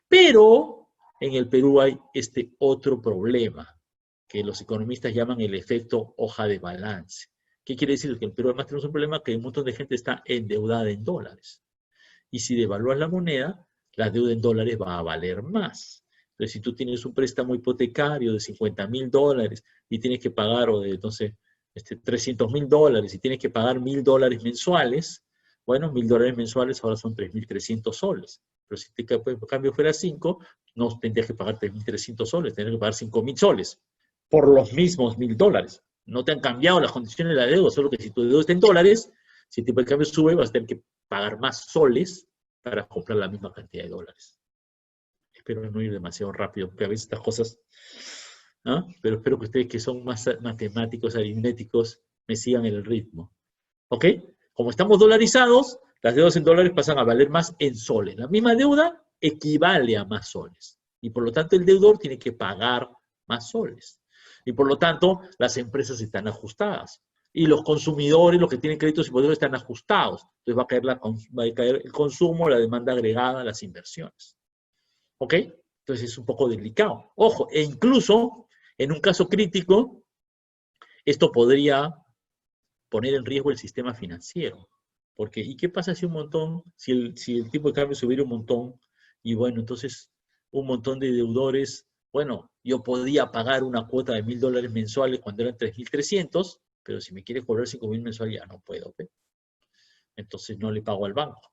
Pero en el Perú hay este otro problema que los economistas llaman el efecto hoja de balance. ¿Qué quiere decir? Que en el Perú además tenemos un problema que un montón de gente está endeudada en dólares. Y si devalúas la moneda, la deuda en dólares va a valer más. Entonces, si tú tienes un préstamo hipotecario de $50,000 y tienes que pagar, o de, entonces, $300,000 y tienes que pagar $1,000 mensuales, bueno, $1,000 mensuales ahora son 3.300 soles. Pero si el cambio fuera 5, no tendrías que pagar 3.300 soles, tendrías que pagar 5.000 soles por los mismos $1,000. No te han cambiado las condiciones de la deuda, solo que si tu deuda está en dólares, si el tipo de cambio sube, vas a tener que pagar más soles para comprar la misma cantidad de dólares. Espero no ir demasiado rápido, porque a veces estas cosas, ¿no? Pero espero que ustedes que son más matemáticos, aritméticos, me sigan el ritmo. ¿Ok? Como estamos dolarizados, las deudas en dólares pasan a valer más en soles. La misma deuda equivale a más soles. Y por lo tanto el deudor tiene que pagar más soles. Y por lo tanto las empresas están ajustadas. Y los consumidores, los que tienen créditos hipotecarios, están ajustados. Entonces va a caer el consumo, la demanda agregada, las inversiones. ¿Ok? Entonces es un poco delicado. Ojo, e incluso en un caso crítico, esto podría poner en riesgo el sistema financiero. Porque, ¿y qué pasa si el tipo de cambio subiera un montón? Y bueno, entonces un montón de deudores, bueno, yo podía pagar una cuota de $1,000 mensuales cuando eran 3.300, pero si me quiere cobrar 5.000 mensuales ya no puedo. ¿Ve? Entonces no le pago al banco.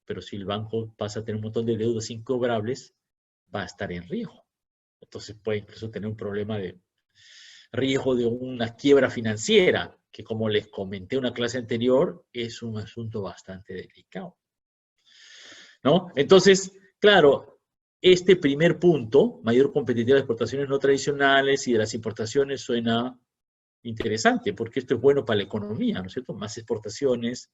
Pero si el banco pasa a tener un montón de deudas incobrables, va a estar en riesgo. Entonces puede incluso tener un problema de riesgo de una quiebra financiera, que como les comenté en una clase anterior, es un asunto bastante delicado. ¿No? Entonces, claro, este primer punto, mayor competitividad de exportaciones no tradicionales y de las importaciones, suena interesante, porque esto es bueno para la economía, ¿no es cierto? Más exportaciones,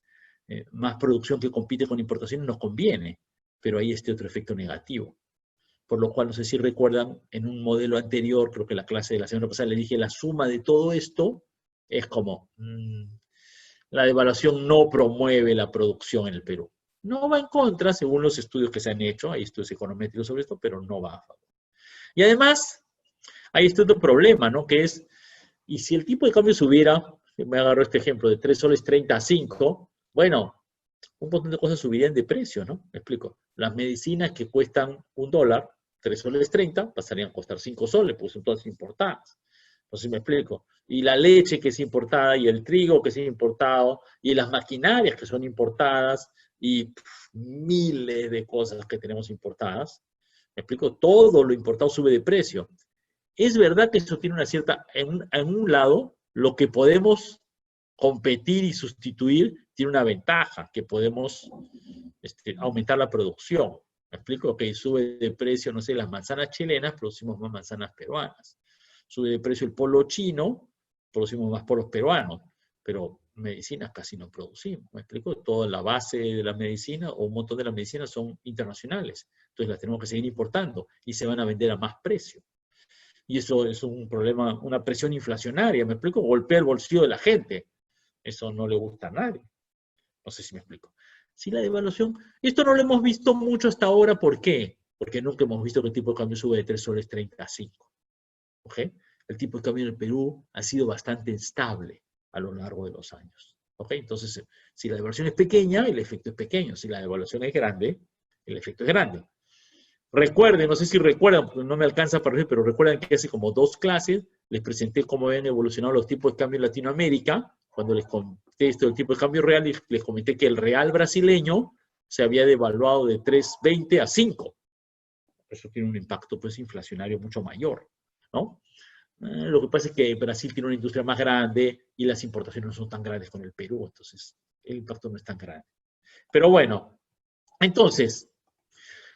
más producción que compite con importaciones nos conviene, pero hay este otro efecto negativo. Por lo cual, no sé si recuerdan, en un modelo anterior, creo que la clase de la semana pasada le dije, la suma de todo esto es como, la devaluación no promueve la producción en el Perú. No va en contra, según los estudios que se han hecho, hay estudios econométricos sobre esto, pero no va a favor. Y además, hay este otro problema, ¿no? Que es, y si el tipo de cambio subiera, me agarro este ejemplo, de 3 soles 30 a 5, bueno, un montón de cosas subirían de precio, ¿no? Me explico. las medicinas que cuestan $1, 3 soles 30, pasarían a costar 5 soles, porque son todas importadas. No sé si me explico. Y la leche que es importada, y el trigo que es importado, y las maquinarias que son importadas, y miles de cosas que tenemos importadas. Me explico, todo lo importado sube de precio. Es verdad que eso tiene una cierta, en un lado, lo que podemos competir y sustituir tiene una ventaja, que podemos aumentar la producción. Me explico, que sube de precio, no sé, las manzanas chilenas, producimos más manzanas peruanas. Sube de precio el polo chino, producimos más polos peruanos, pero medicinas casi no producimos. ¿Me explico? Toda la base de la medicina o un montón de las medicinas son internacionales. Entonces las tenemos que seguir importando y se van a vender a más precio. Y eso es un problema, una presión inflacionaria. ¿Me explico? Golpea el bolsillo de la gente. Eso no le gusta a nadie. No sé si me explico. Si la devaluación, esto no lo hemos visto mucho hasta ahora, ¿por qué? Porque nunca hemos visto que el tipo de cambio sube de 3 soles 30 a 5. ¿Okay? El tipo de cambio en el Perú ha sido bastante estable a lo largo de los años. ¿Okay? Entonces, si la devaluación es pequeña, el efecto es pequeño. Si la devaluación es grande, el efecto es grande. Recuerden, no sé si recuerdan, no me alcanza para decir, pero recuerdan que hace como 2 clases les presenté cómo habían evolucionado los tipos de cambio en Latinoamérica. Cuando les conté esto del tipo de cambio real, les comenté que el real brasileño se había devaluado de 3.20 a 5. Eso tiene un impacto pues inflacionario mucho mayor, ¿no? Lo que pasa es que Brasil tiene una industria más grande y las importaciones no son tan grandes con el Perú, entonces el impacto no es tan grande. Pero bueno, entonces,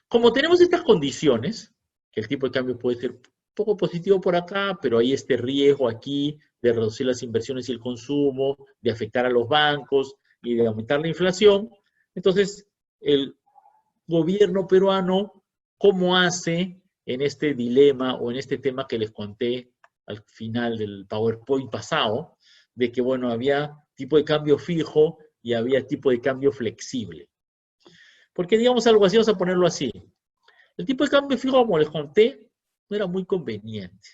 como tenemos estas condiciones, que el tipo de cambio puede ser un poco positivo por acá, pero hay este riesgo aquí de reducir las inversiones y el consumo, de afectar a los bancos y de aumentar la inflación, entonces el gobierno peruano, ¿cómo hace en este dilema o en este tema que les conté al final del PowerPoint pasado, de que, bueno, había tipo de cambio fijo y había tipo de cambio flexible? Porque digamos algo así, vamos a ponerlo así. El tipo de cambio fijo, como les conté, no era muy conveniente.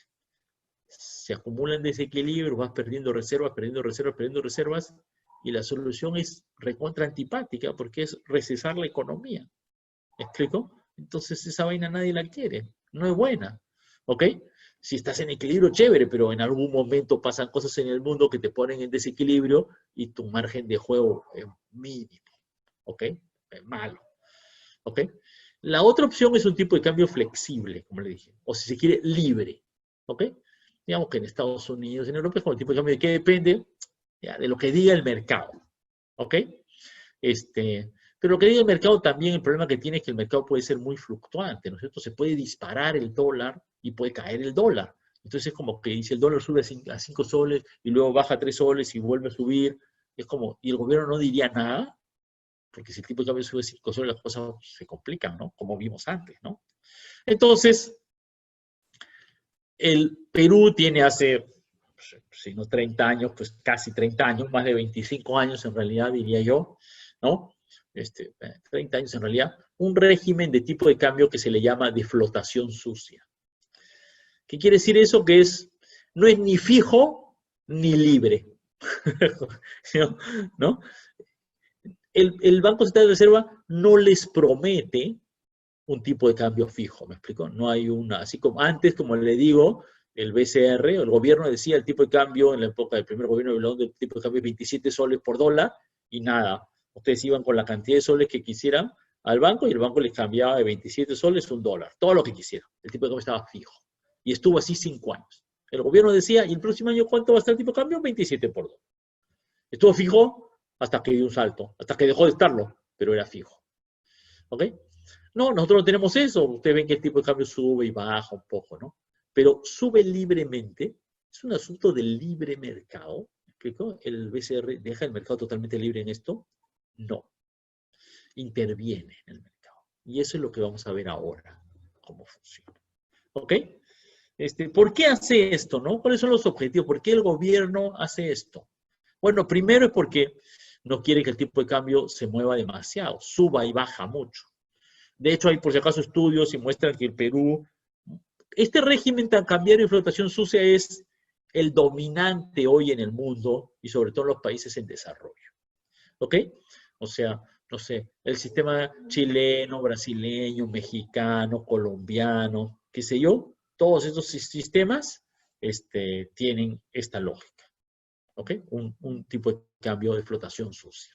Se acumulan desequilibrios, vas perdiendo reservas, perdiendo reservas, perdiendo reservas, y la solución es recontra antipática porque es recesar la economía. ¿Me explico? Entonces esa vaina nadie la quiere, no es buena, ¿ok? Si estás en equilibrio, chévere, pero en algún momento pasan cosas en el mundo que te ponen en desequilibrio y tu margen de juego es mínimo, ¿ok? Es malo, ¿ok? La otra opción es un tipo de cambio flexible, como le dije, o si se quiere, libre, ¿ok? Digamos que en Estados Unidos, en Europa es como el tipo de cambio de que depende ya, de lo que diga el mercado, ¿ok? Pero lo que diga el mercado también, el problema que tiene es que el mercado puede ser muy fluctuante, ¿no es cierto? Se puede disparar el dólar y puede caer el dólar. Entonces es como que dice el dólar sube a 5 soles y luego baja a 3 soles y vuelve a subir. Es como, y el gobierno no diría nada, porque si el tipo de cambio sube 5 soles, las cosas se complican, ¿no? Como vimos antes, ¿no? Entonces, el Perú tiene hace, si no 30 años, pues casi 30 años, más de 25 años en realidad, diría yo, ¿no? 30 años en realidad, un régimen de tipo de cambio que se le llama de flotación sucia. ¿Qué quiere decir eso? Que no es ni fijo ni libre. ¿No? El Banco Central de Reserva no les promete un tipo de cambio fijo, ¿me explico? No hay una, así como antes, como le digo, el BCR, el gobierno decía el tipo de cambio en la época del primer gobierno de Belón, el tipo de cambio es 27 soles por dólar y nada. Ustedes iban con la cantidad de soles que quisieran al banco y el banco les cambiaba de 27 soles a $1, todo lo que quisieran. El tipo de cambio estaba fijo. Y estuvo así 5 años. El gobierno decía, ¿y el próximo año cuánto va a estar el tipo de cambio? 27 por dólar. Estuvo fijo hasta que dio un salto, hasta que dejó de estarlo, pero era fijo. ¿Ok? No, nosotros no tenemos eso. Ustedes ven que el tipo de cambio sube y baja un poco, ¿no? Pero sube libremente. Es un asunto del libre mercado. ¿Me explico? ¿El BCR deja el mercado totalmente libre en esto? No. Interviene en el mercado. Y eso es lo que vamos a ver ahora, cómo funciona. ¿Ok? ¿Por qué hace esto, no? ¿Cuáles son los objetivos? ¿Por qué el gobierno hace esto? Bueno, primero es porque no quiere que el tipo de cambio se mueva demasiado, suba y baja mucho. De hecho, hay por si acaso estudios y muestran que el Perú, este régimen tan cambiario y flotación sucia es el dominante hoy en el mundo y sobre todo en los países en desarrollo. ¿Ok? O sea, no sé, el sistema chileno, brasileño, mexicano, colombiano, qué sé yo, todos estos sistemas tienen esta lógica, ¿ok? Un tipo de cambio de flotación sucia.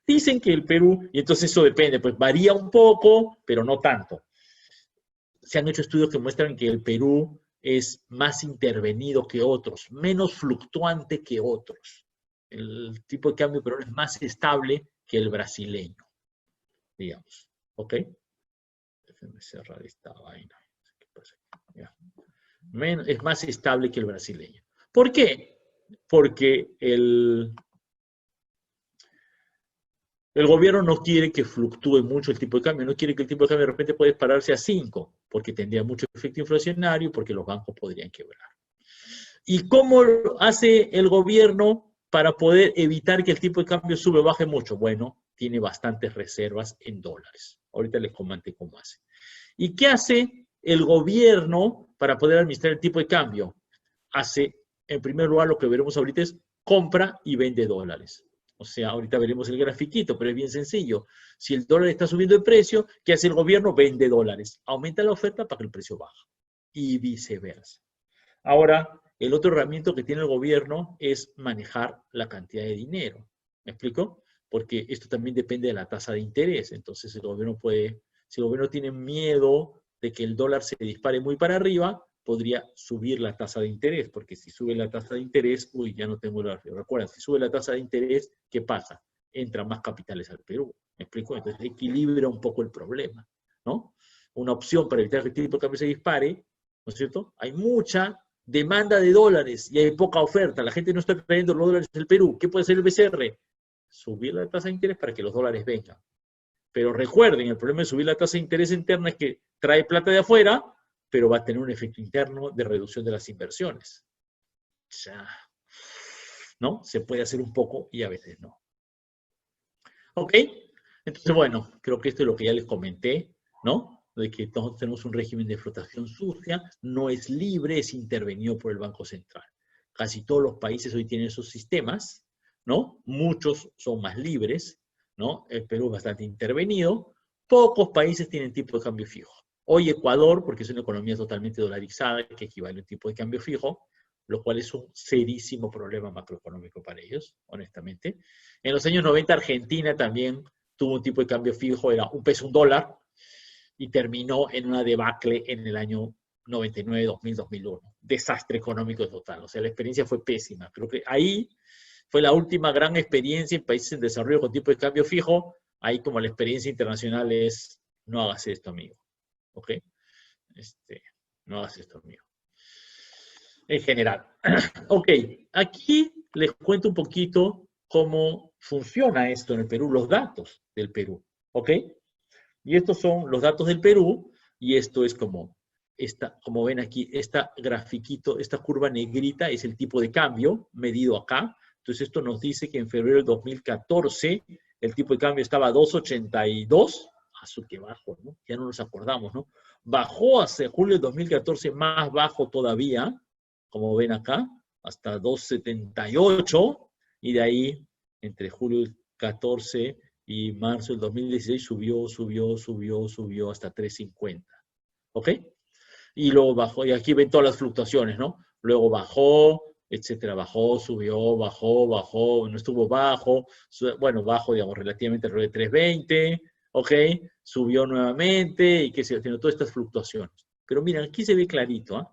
Dicen que el Perú, y entonces eso depende, pues varía un poco, pero no tanto. Se han hecho estudios que muestran que el Perú es más intervenido que otros, menos fluctuante que otros. El tipo de cambio peruano es más estable que el brasileño, digamos. ¿Ok? Déjenme cerrar esta vaina. ¿Qué pasa? Ya. Es más estable que el brasileño. ¿Por qué? Porque el gobierno no quiere que fluctúe mucho el tipo de cambio, no quiere que el tipo de cambio de repente pueda dispararse a 5, porque tendría mucho efecto inflacionario, porque los bancos podrían quebrar. ¿Y cómo hace el gobierno para poder evitar que el tipo de cambio sube o baje mucho? Bueno, tiene bastantes reservas en dólares. Ahorita les comenté cómo hace. ¿Y qué hace el gobierno para poder administrar el tipo de cambio? Hace, en primer lugar, lo que veremos ahorita es compra y vende dólares. O sea, ahorita veremos el grafiquito, pero es bien sencillo. Si el dólar está subiendo de precio, ¿qué hace el gobierno? Vende dólares. Aumenta la oferta para que el precio baje. Y viceversa. Ahora, el otro herramienta que tiene el gobierno es manejar la cantidad de dinero. ¿Me explico? Porque esto también depende de la tasa de interés. Entonces, el gobierno puede, si el gobierno tiene miedo de que el dólar se dispare muy para arriba, podría subir la tasa de interés, porque si sube la tasa de interés, uy, ya no tengo la... Recuerden, si sube la tasa de interés, ¿qué pasa? Entran más capitales al Perú. ¿Me explico? Entonces, equilibra un poco el problema, ¿no? Una opción para evitar que el tipo de cambio se dispare, ¿no es cierto? Hay mucha demanda de dólares y hay poca oferta. La gente no está trayendo los dólares del Perú. ¿Qué puede hacer el BCR? Subir la tasa de interés para que los dólares vengan. Pero recuerden, el problema de subir la tasa de interés interna es que trae plata de afuera, pero va a tener un efecto interno de reducción de las inversiones. O sea, ¿no? Se puede hacer un poco y a veces no. ¿Ok? Entonces, bueno, creo que esto es lo que ya les comenté, ¿no? De que todos tenemos un régimen de flotación sucia, no es libre, es intervenido por el Banco Central. Casi todos los países hoy tienen esos sistemas, ¿no? Muchos son más libres, ¿no? El Perú es bastante intervenido. Pocos países tienen tipo de cambio fijo. Hoy Ecuador, porque es una economía totalmente dolarizada, que equivale a un tipo de cambio fijo, lo cual es un serísimo problema macroeconómico para ellos, honestamente. En los años 90 Argentina también tuvo un tipo de cambio fijo, era un peso, un dólar, y terminó en una debacle en el año 99, 2000, 2001. Desastre económico total. O sea, la experiencia fue pésima. Creo que ahí fue la última gran experiencia en países en desarrollo con tipo de cambio fijo. Ahí como la experiencia internacional es, no hagas esto, amigo. ¿Ok? No hagas esto, amigo. En general. Ok, aquí les cuento un poquito cómo funciona esto en el Perú, los datos del Perú. ¿Ok? Y estos son los datos del Perú, y esto es como ven aquí, esta grafiquito, esta curva negrita es el tipo de cambio medido acá. Entonces esto nos dice que en febrero del 2014 el tipo de cambio estaba a 2.82, su que bajo, ¿no? Ya no nos acordamos, ¿no? Bajó hacia julio del 2014 más bajo todavía, como ven acá, hasta 2.78, y de ahí, entre julio del 14 y marzo del 2016 subió hasta 3.50. ¿Ok? Y luego bajó, y aquí ven todas las fluctuaciones, ¿no? Luego bajó, etcétera, bajó, subió, bajó, no estuvo bajo, bueno, bajo, digamos, relativamente alrededor de 3.20, ¿ok? Subió nuevamente y qué sé yo, tiene todas estas fluctuaciones. Pero miren, aquí se ve clarito, ¿eh?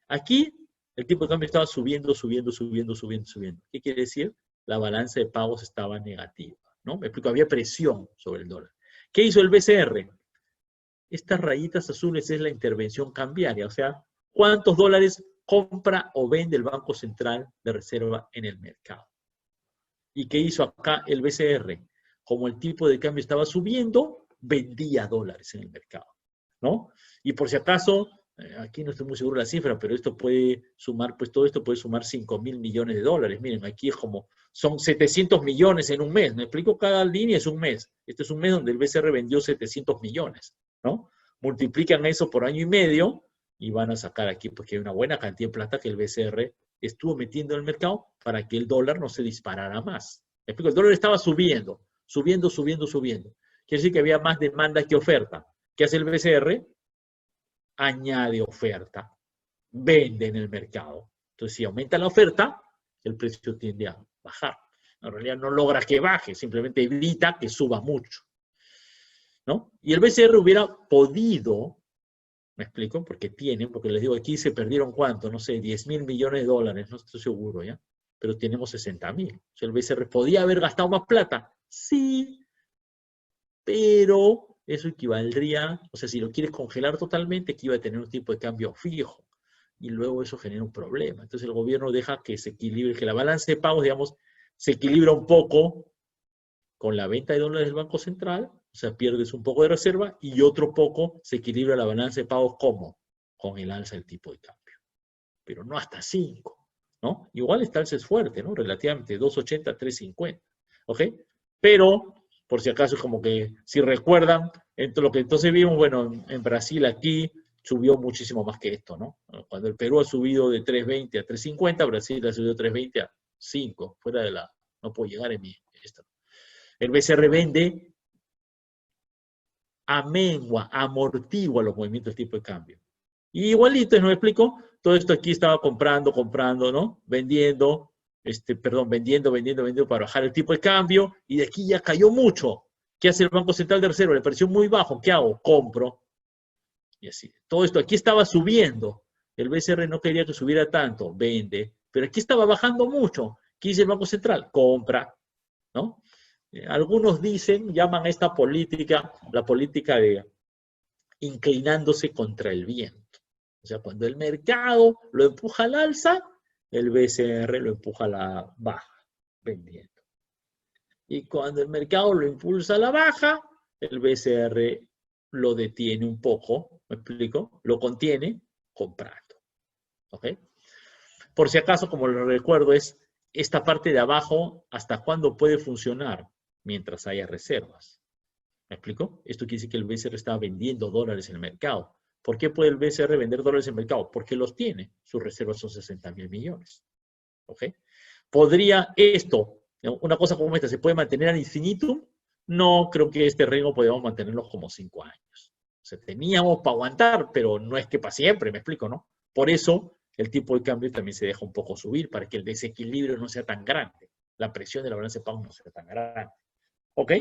Aquí el tipo de cambio estaba subiendo. ¿Qué quiere decir? La balanza de pagos estaba negativa, ¿no? Me explico, había presión sobre el dólar. ¿Qué hizo el BCR? Estas rayitas azules es la intervención cambiaria, o sea, cuántos dólares compra o vende el Banco Central de Reserva en el mercado. ¿Y qué hizo acá el BCR? Como el tipo de cambio estaba subiendo, vendía dólares en el mercado, ¿no? Y por si acaso, aquí no estoy muy seguro de la cifra, pero esto puede sumar, pues todo esto puede sumar 5.000 millones de dólares. Miren, aquí es como, son 700 millones en un mes. Me explico, cada línea es un mes. Este es un mes donde el BCR vendió 700 millones, ¿no? Multiplican eso por año y medio y van a sacar aquí, porque hay una buena cantidad de plata que el BCR estuvo metiendo en el mercado para que el dólar no se disparara más. Me explico, el dólar estaba subiendo, subiendo, subiendo, subiendo. Quiere decir que había más demanda que oferta. ¿Qué hace el BCR? Añade oferta, vende en el mercado. Entonces, si aumenta la oferta, el precio tiende a bajar. En realidad no logra que baje, simplemente evita que suba mucho, ¿no? Y el BCR hubiera podido, ¿me explico? Porque les digo, aquí se perdieron ¿cuánto? No sé, 10.000 millones de dólares, no estoy seguro, ¿ya? Pero tenemos 60.000. O sea, el BCR podía haber gastado más plata, sí, pero eso equivaldría, o sea, si lo quieres congelar totalmente, que iba a tener un tipo de cambio fijo, y luego eso genera un problema. Entonces el gobierno deja que se equilibre, que la balanza de pagos, digamos, se equilibra un poco con la venta de dólares del Banco Central, o sea, pierdes un poco de reserva, y otro poco se equilibra la balanza de pagos, ¿cómo? Con el alza del tipo de cambio. Pero no hasta 5, ¿no? Igual está el CES fuerte, ¿no? Relativamente, 2.80, 3.50, ¿ok? Pero, por si acaso, como que, si recuerdan, lo que entonces vimos, bueno, en Brasil aquí subió muchísimo más que esto, ¿no? Cuando el Perú ha subido de 3.20 a 3.50, Brasil ha subido de 3.20 a 5, fuera de la, no puedo llegar en mi, esto. El BCR vende, amengua, amortigua los movimientos de tipo de cambio. Y igualito, ¿no me explico? Todo esto aquí estaba comprando, ¿no? Vendiendo, vendiendo para bajar el tipo de cambio, y de aquí ya cayó mucho. ¿Qué hace el Banco Central de Reserva? Le pareció muy bajo, ¿qué hago? Compro. Y así. Todo esto aquí estaba subiendo. El BCR no quería que subiera tanto, vende. Pero aquí estaba bajando mucho. ¿Qué dice el Banco Central? Compra, ¿no? Algunos llaman a esta política, la política de inclinándose contra el viento. O sea, cuando el mercado lo empuja al alza, el BCR lo empuja a la baja, vendiendo. Y cuando el mercado lo impulsa a la baja, el BCR lo detiene un poco, ¿me explico? Lo contiene comprando. ¿Ok? Por si acaso, como lo recuerdo, es esta parte de abajo, ¿hasta cuándo puede funcionar? Mientras haya reservas. ¿Me explico? Esto quiere decir que el BCR está vendiendo dólares en el mercado. ¿Por qué puede el BCR vender dólares en el mercado? Porque los tiene. Sus reservas son 60.000 millones. ¿Ok? ¿Podría esto, una cosa como esta, se puede mantener al infinitum? No, creo que este ritmo podemos mantenerlo como 5 años. O sea, teníamos para aguantar, pero no es que para siempre, ¿me explico, no? Por eso el tipo de cambio también se deja un poco subir, para que el desequilibrio no sea tan grande. La presión de la balanza de pagos no sea tan grande. ¿Ok?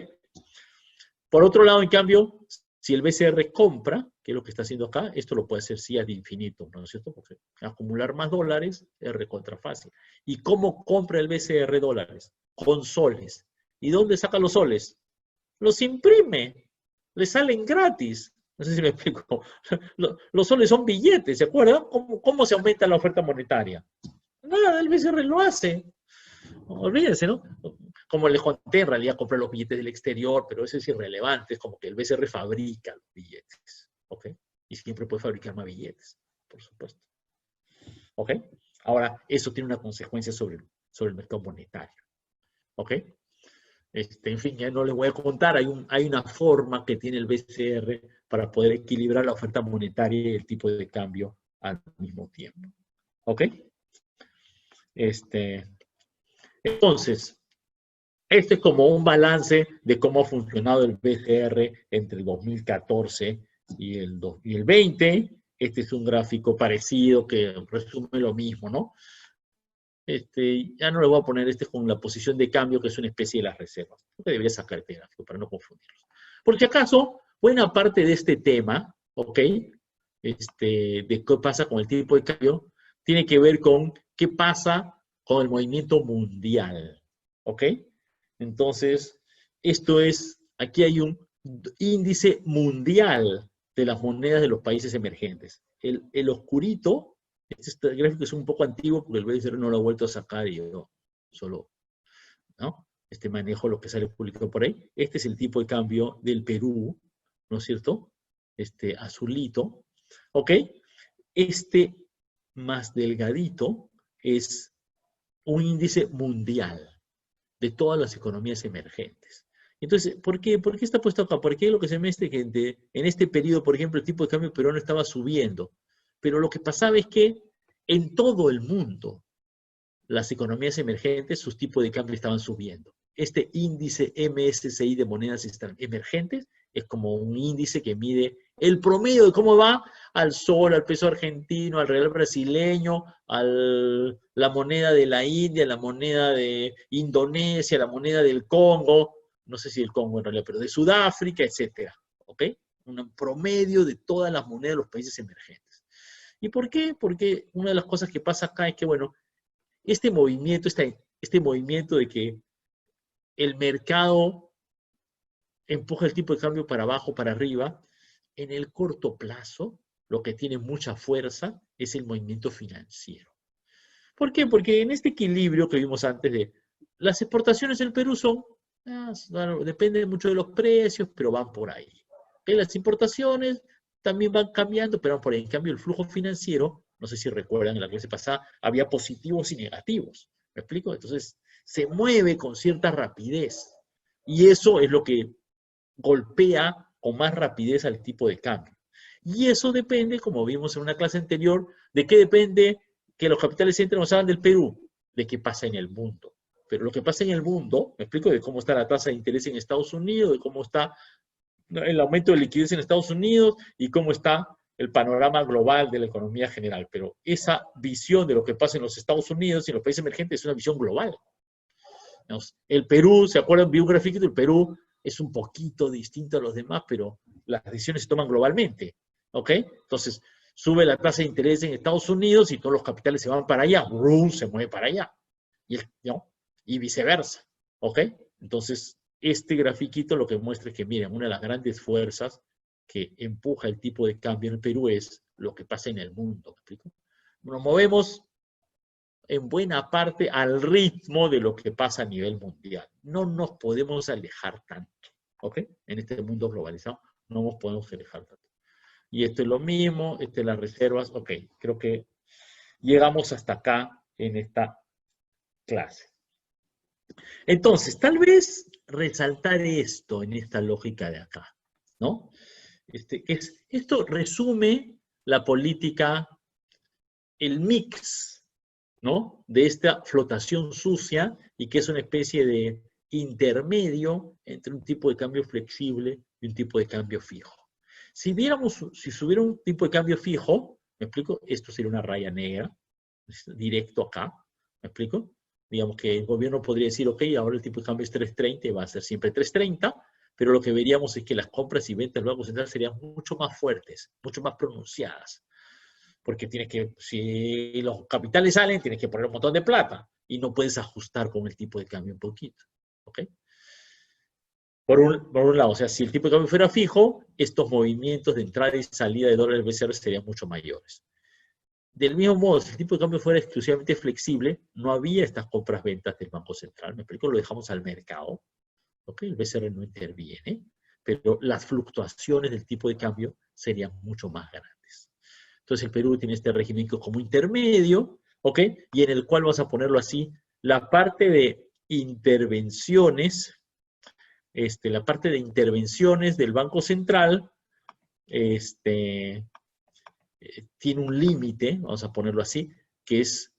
Por otro lado, en cambio, si el BCR compra, que es lo que está haciendo acá, esto lo puede hacer sí ad infinitum, ¿no es cierto? Porque acumular más dólares es recontra fácil. ¿Y cómo compra el BCR dólares? Con soles. ¿Y dónde saca los soles? Los imprime. Le salen gratis. No sé si me explico. Los soles son billetes, ¿se acuerdan? ¿Cómo se aumenta la oferta monetaria? Nada, el BCR lo hace. Olvídense, ¿no? Como les conté, en realidad compré los billetes del exterior, pero eso es irrelevante, es como que el BCR fabrica los billetes, ¿ok? Y siempre puede fabricar más billetes, por supuesto. ¿Ok? Ahora, eso tiene una consecuencia sobre el mercado monetario, ¿ok? En fin, ya no les voy a contar, hay una forma que tiene el BCR para poder equilibrar la oferta monetaria y el tipo de cambio al mismo tiempo, ¿ok? Entonces, este es como un balance de cómo ha funcionado el BCR entre el 2014 y el 2020. Este es un gráfico parecido que resume lo mismo, ¿no? Ya no le voy a poner con la posición de cambio, que es una especie de las reservas. Porque debería sacar este gráfico para no confundirlos. Por si acaso, buena parte de este tema, ¿ok? De qué pasa con el tipo de cambio, tiene que ver con qué pasa con el movimiento mundial, ¿ok? Entonces, aquí hay un índice mundial de las monedas de los países emergentes. El oscurito, este gráfico es un poco antiguo porque el BCR no lo ha vuelto a sacar y yo solo, ¿no? Manejo lo que sale publicado por ahí. Este es el tipo de cambio del Perú, ¿no es cierto? Azulito, ¿ok? Más delgadito es un índice mundial de todas las economías emergentes. Entonces, ¿por qué está puesto acá? Porque lo que se me que en este periodo, por ejemplo, el tipo de cambio peruano estaba subiendo, pero lo que pasaba es que en todo el mundo las economías emergentes, sus tipos de cambio estaban subiendo. este índice MSCI de monedas emergentes es como un índice que mide el promedio de cómo va al sol, al peso argentino, al real brasileño, a la moneda de la India, la moneda de Indonesia, la moneda del Congo, no sé si el Congo en realidad, pero de Sudáfrica, etcétera, ¿ok? Un promedio de todas las monedas de los países emergentes. ¿Y por qué? Porque una de las cosas que pasa acá es que, bueno, este movimiento de que el mercado empuja el tipo de cambio para abajo, para arriba, en el corto plazo, lo que tiene mucha fuerza es el movimiento financiero. ¿Por qué? Porque en este equilibrio que vimos antes de las exportaciones del Perú son, depende mucho de los precios, pero van por ahí. Las importaciones también van cambiando, pero van por ahí. En cambio, el flujo financiero, no sé si recuerdan, en la clase pasada, había positivos y negativos. ¿Me explico? Entonces, se mueve con cierta rapidez. Y eso es lo que golpea con más rapidez al tipo de cambio. Y eso depende, como vimos en una clase anterior, ¿de qué depende que los capitales entren o salgan del Perú? De qué pasa en el mundo. Pero lo que pasa en el mundo, me explico, de cómo está la tasa de interés en Estados Unidos, de cómo está el aumento de liquidez en Estados Unidos y cómo está el panorama global de la economía general. Pero esa visión de lo que pasa en los Estados Unidos y en los países emergentes es una visión global. El Perú, ¿se acuerdan? Vi un gráfico del Perú, es un poquito distinto a los demás, pero las decisiones se toman globalmente, ¿ok? Entonces, sube la tasa de interés en Estados Unidos y todos los capitales se van para allá, ¡brum! Se mueve para allá, ¿no? Y viceversa, ¿ok? Entonces, este grafiquito lo que muestra es que, miren, una de las grandes fuerzas que empuja el tipo de cambio en el Perú es lo que pasa en el mundo, ¿me explico? Nos movemos en buena parte al ritmo de lo que pasa a nivel mundial. No nos podemos alejar tanto, ¿ok? En este mundo globalizado no nos podemos alejar tanto. Y esto es lo mismo, las reservas, ok, creo que llegamos hasta acá en esta clase. Entonces, tal vez resaltar esto en esta lógica de acá, ¿no? Esto resume la política, el mix, ¿no? De esta flotación sucia y que es una especie de intermedio entre un tipo de cambio flexible y un tipo de cambio fijo. Si subiera un tipo de cambio fijo, ¿me explico? Esto sería una raya negra, directo acá, ¿me explico? Digamos que el gobierno podría decir, ok, ahora el tipo de cambio es 3.30 y va a ser siempre 3.30, pero lo que veríamos es que las compras y ventas del Banco Central serían mucho más fuertes, mucho más pronunciadas. Porque si los capitales salen, tienes que poner un montón de plata y no puedes ajustar con el tipo de cambio un poquito. ¿Ok? Por un lado, o sea, si el tipo de cambio fuera fijo, estos movimientos de entrada y salida de dólares BCR serían mucho mayores. Del mismo modo, si el tipo de cambio fuera exclusivamente flexible, no había estas compras-ventas del Banco Central. ¿Me explico? Lo dejamos al mercado. ¿Ok? El BCR no interviene, pero las fluctuaciones del tipo de cambio serían mucho más grandes. Entonces el Perú tiene este régimen como intermedio, ¿ok? Y en el cual vas a ponerlo así, la parte de intervenciones, la parte de intervenciones del Banco Central, tiene un límite, vamos a ponerlo así, que es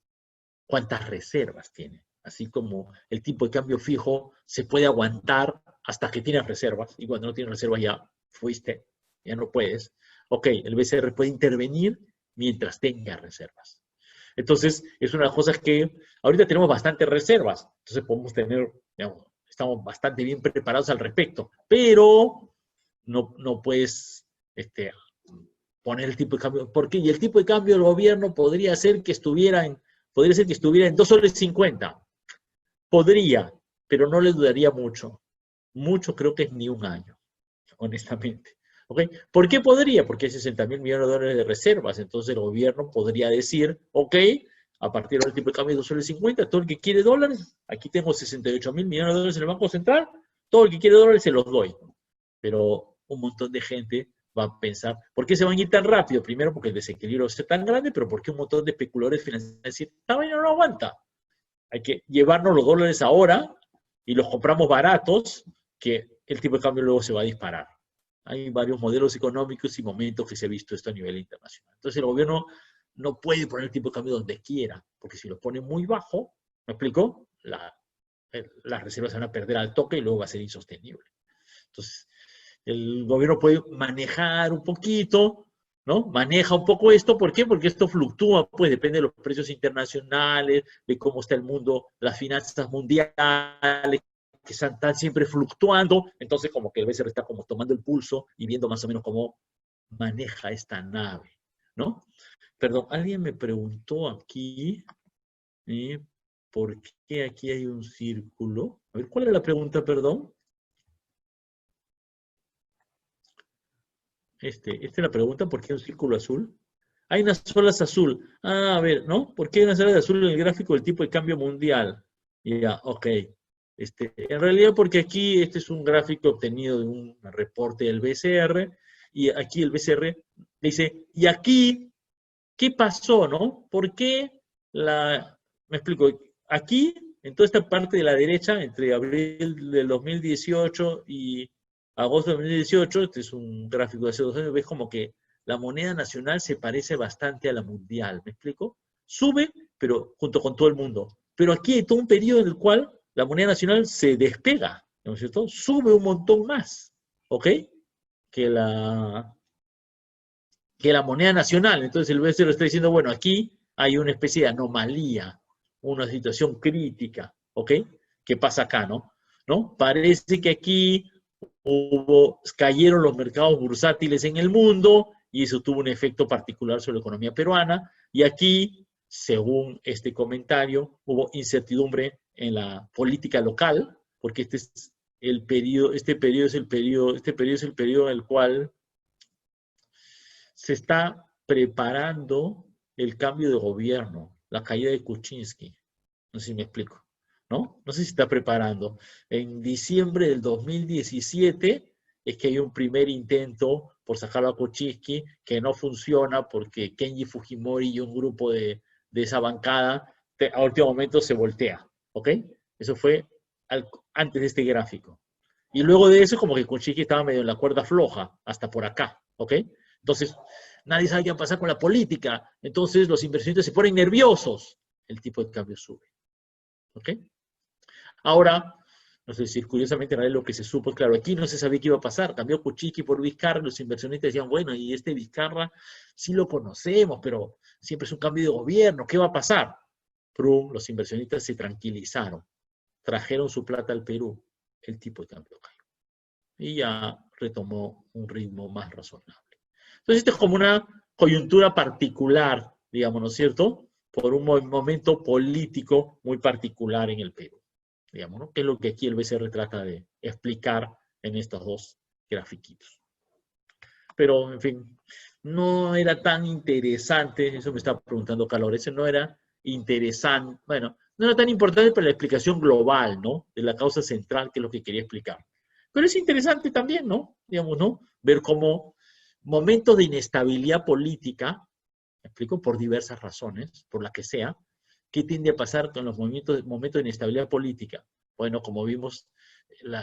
cuántas reservas tiene. Así como el tipo de cambio fijo se puede aguantar hasta que tienes reservas, y cuando no tienes reservas ya fuiste, ya no puedes. Ok, el BCR puede intervenir mientras tenga reservas. Entonces, es una de las cosas que ahorita tenemos bastantes reservas, entonces podemos tener, digamos, estamos bastante bien preparados al respecto, pero no puedes poner el tipo de cambio. ¿Por qué? Y el tipo de cambio del gobierno podría ser que estuviera en 2,50 soles. Podría, pero no le dudaría mucho. Mucho creo que es ni un año, honestamente. ¿Ok? ¿Por qué podría? Porque hay 60.000 millones de dólares de reservas. Entonces el gobierno podría decir, ok, a partir del tipo de cambio de 2,50 soles, todo el que quiere dólares, aquí tengo 68.000 millones de dólares en el Banco Central, todo el que quiere dólares se los doy. Pero un montón de gente va a pensar, ¿por qué se van a ir tan rápido? Primero porque el desequilibrio es tan grande, pero porque un montón de especuladores financieros decir, esta vaina no aguanta. Hay que llevarnos los dólares ahora y los compramos baratos, que el tipo de cambio luego se va a disparar. Hay varios modelos económicos y momentos que se ha visto esto a nivel internacional. Entonces el gobierno no puede poner el tipo de cambio donde quiera, porque si lo pone muy bajo, ¿me explico? las reservas se van a perder al toque y luego va a ser insostenible. Entonces, el gobierno puede manejar un poquito, ¿no? Maneja un poco esto, ¿por qué? Porque esto fluctúa, pues depende de los precios internacionales, de cómo está el mundo, las finanzas mundiales, que están siempre fluctuando, entonces como que el BCR está como tomando el pulso y viendo más o menos cómo maneja esta nave, ¿no? Perdón, alguien me preguntó aquí, ¿por qué aquí hay un círculo? A ver, ¿cuál es la pregunta, perdón? Esta es la pregunta, ¿por qué un círculo azul? Hay unas olas azul. Ah, a ver, ¿no? ¿Por qué hay unas olas azul en el gráfico del tipo de cambio mundial? Ya, ok. En realidad porque aquí este es un gráfico obtenido de un reporte del BCR y aquí el BCR dice, y aquí, ¿qué pasó, no? ¿Por qué me explico, aquí, en toda esta parte de la derecha, entre abril del 2018 y agosto de 2018, este es un gráfico de hace 2 años, ves como que la moneda nacional se parece bastante a la mundial, ¿me explico? Sube, pero junto con todo el mundo. Pero aquí hay todo un periodo en el cual la moneda nacional se despega, ¿no es cierto? Sube un montón más, ¿ok? Que la, que la moneda nacional. Entonces el BCR está diciendo, bueno, aquí hay una especie de anomalía, una situación crítica, ¿ok? ¿Qué pasa acá, no? ¿No? Parece que aquí cayeron los mercados bursátiles en el mundo y eso tuvo un efecto particular sobre la economía peruana. Y aquí, según este comentario, hubo incertidumbre en la política local, porque este periodo es el periodo en el cual se está preparando el cambio de gobierno, la caída de Kuczynski. No sé si me explico, ¿no? No sé si se está preparando. En diciembre del 2017 es que hay un primer intento por sacarlo a Kuczynski que no funciona porque Kenji Fujimori y un grupo de esa bancada a último momento se voltea, ¿ok? Eso fue antes de este gráfico. Y luego de eso, como que Kuczynski estaba medio en la cuerda floja, hasta por acá, ¿ok? Entonces, nadie sabe qué va a pasar con la política. Entonces, los inversionistas se ponen nerviosos. El tipo de cambio sube. ¿Ok? Ahora, no sé si curiosamente en realidad lo que se supo, claro, aquí no se sabía qué iba a pasar. Cambió Kuczynski por Vizcarra. Los inversionistas decían, bueno, y este Vizcarra sí lo conocemos, pero siempre es un cambio de gobierno. ¿Qué va a pasar? Prum, los inversionistas se tranquilizaron. Trajeron su plata al Perú. El tipo de cambio cayó. Y ya retomó un ritmo más razonable. Entonces, esto es como una coyuntura particular, digamos, ¿no es cierto? Por un momento político muy particular en el Perú, digamos, ¿no? Que es lo que aquí el BCR trata de explicar en estos dos grafiquitos. Pero, en fin, no era tan interesante, eso me estaba preguntando Calor, eso no era interesante, bueno, no era tan importante para la explicación global, ¿no? De la causa central, que es lo que quería explicar. Pero es interesante también, ¿no? Digamos, ¿no? Ver cómo momentos de inestabilidad política, me explico, por diversas razones, por la que sea, ¿qué tiende a pasar con los momentos de inestabilidad política? Bueno, como vimos,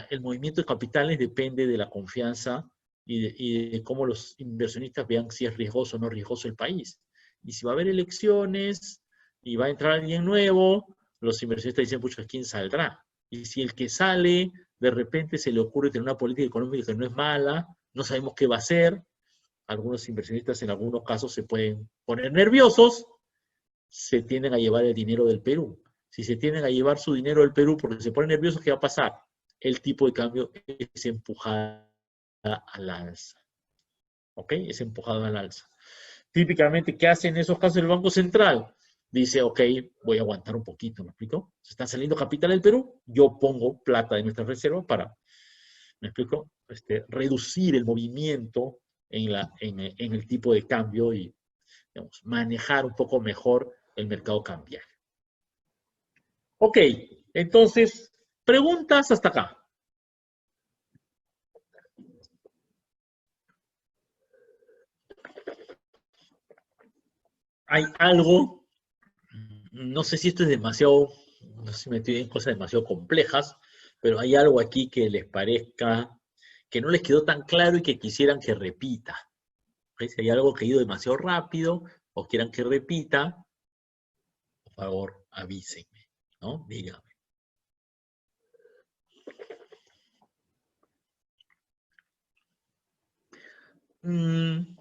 el movimiento de capitales depende de la confianza y de cómo los inversionistas vean si es riesgoso o no riesgoso el país. Y si va a haber elecciones y va a entrar alguien nuevo, los inversionistas dicen, pucha, ¿quién saldrá? Y si el que sale, de repente se le ocurre tener una política económica que no es mala, no sabemos qué va a hacer, algunos inversionistas en algunos casos se pueden poner nerviosos, se tienden a llevar el dinero del Perú. Si se tienden a llevar su dinero del Perú porque se ponen nerviosos, ¿qué va a pasar? El tipo de cambio es empujado al alza. ¿Ok? Es empujado al alza. Típicamente, ¿qué hace en esos casos el Banco Central? Dice, ok, voy a aguantar un poquito, ¿me explico? Se está saliendo capital del Perú, yo pongo plata de nuestra reserva para, ¿me explico? Reducir el movimiento en el tipo de cambio y, digamos, manejar un poco mejor el mercado cambiario. Ok, entonces, preguntas hasta acá. ¿Hay algo? No sé si esto es demasiado, no sé si me estoy en cosas demasiado complejas, pero hay algo aquí que les parezca que no les quedó tan claro y que quisieran que repita. ¿Ok? Si hay algo que ha ido demasiado rápido o quieran que repita, por favor, avísenme, ¿no? Díganme. en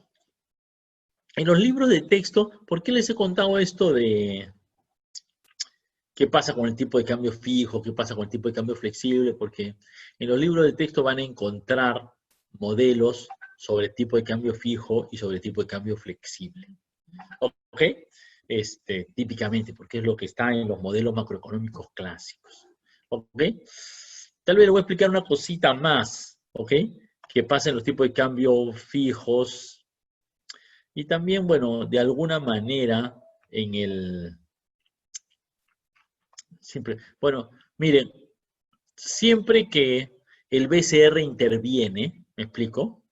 los libros de texto, ¿por qué les he contado esto de qué pasa con el tipo de cambio fijo, qué pasa con el tipo de cambio flexible? Porque en los libros de texto van a encontrar modelos sobre el tipo de cambio fijo y sobre el tipo de cambio flexible. ¿Ok? Típicamente, porque es lo que está en los modelos macroeconómicos clásicos. ¿Ok? Tal vez le voy a explicar una cosita más, ¿ok? Que pasa en los tipos de cambio fijos y también, bueno, de alguna manera en el... Siempre, bueno, miren, siempre que el BCR interviene, ¿me explico?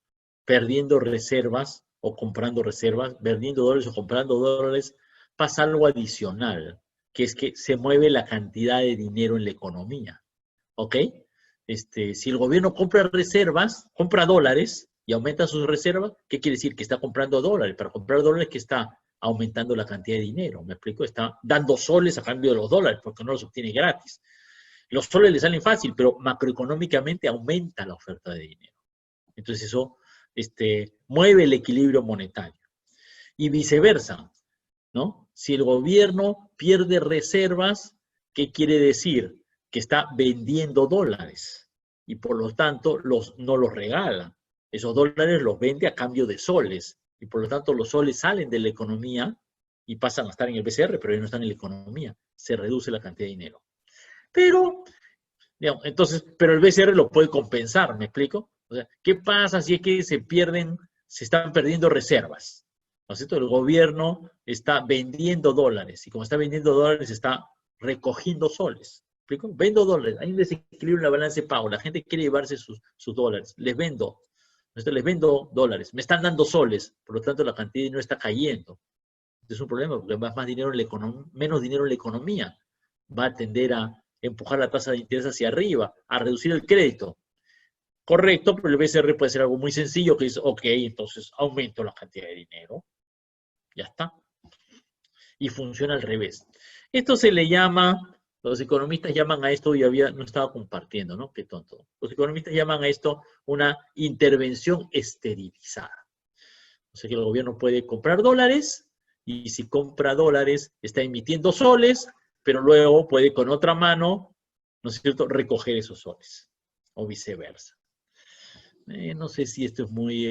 Perdiendo reservas o comprando reservas, vendiendo dólares o comprando dólares, pasa algo adicional, que es que se mueve la cantidad de dinero en la economía, ¿ok? Si el gobierno compra reservas, compra dólares y aumenta sus reservas, ¿qué quiere decir? Que está comprando dólares. Para comprar dólares, que está aumentando la cantidad de dinero, ¿me explico? Está dando soles a cambio de los dólares, porque no los obtiene gratis. Los soles le salen fácil, pero macroeconómicamente aumenta la oferta de dinero. Entonces eso mueve el equilibrio monetario. Y viceversa, ¿no? Si el gobierno pierde reservas, ¿qué quiere decir? Que está vendiendo dólares y por lo tanto no los regala. Esos dólares los vende a cambio de soles y por lo tanto los soles salen de la economía y pasan a estar en el BCR, pero ya no están en la economía. Se reduce la cantidad de dinero. Pero, digamos, entonces, pero el BCR lo puede compensar, ¿me explico? O sea, ¿qué pasa si es que se están perdiendo reservas? ¿No es cierto? El gobierno está vendiendo dólares y como está vendiendo dólares está recogiendo soles. ¿Me explico? Vendo dólares, hay un desequilibrio en la balanza de pago, la gente quiere llevarse sus dólares, les vendo dólares, me están dando soles, por lo tanto la cantidad no está cayendo. Es un problema porque más dinero en la menos dinero en la economía va a tender a empujar la tasa de interés hacia arriba, a reducir el crédito. Correcto, pero el BCR puede ser algo muy sencillo que dice, ok, entonces aumento la cantidad de dinero. Ya está. Y funciona al revés. Esto se le llama, los economistas llaman a esto, y no estaba compartiendo, ¿no? Qué tonto. Los economistas llaman a esto una intervención esterilizada. O sea que el gobierno puede comprar dólares y si compra dólares está emitiendo soles, pero luego puede con otra mano, ¿no es cierto?, recoger esos soles o viceversa. No sé si esto es muy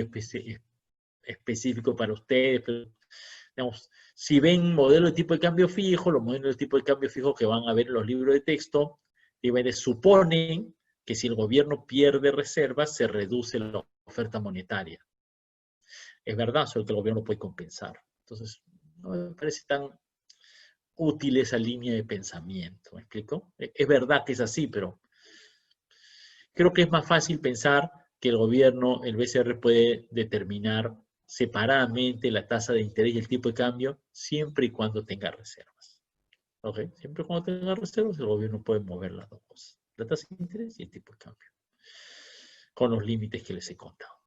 específico para ustedes, pero digamos, si ven modelo de tipo de cambio fijo, los modelos de tipo de cambio fijo que van a ver en los libros de texto, suponen que si el gobierno pierde reservas, se reduce la oferta monetaria. Es verdad, solo que el gobierno puede compensar. Entonces, no me parece tan útil esa línea de pensamiento, ¿me explico? Es verdad que es así, pero creo que es más fácil pensar que el gobierno, el BCR, puede determinar separadamente la tasa de interés y el tipo de cambio siempre y cuando tenga reservas. ¿Ok? Siempre y cuando tenga reservas, el gobierno puede mover las dos cosas, la tasa de interés y el tipo de cambio, con los límites que les he contado.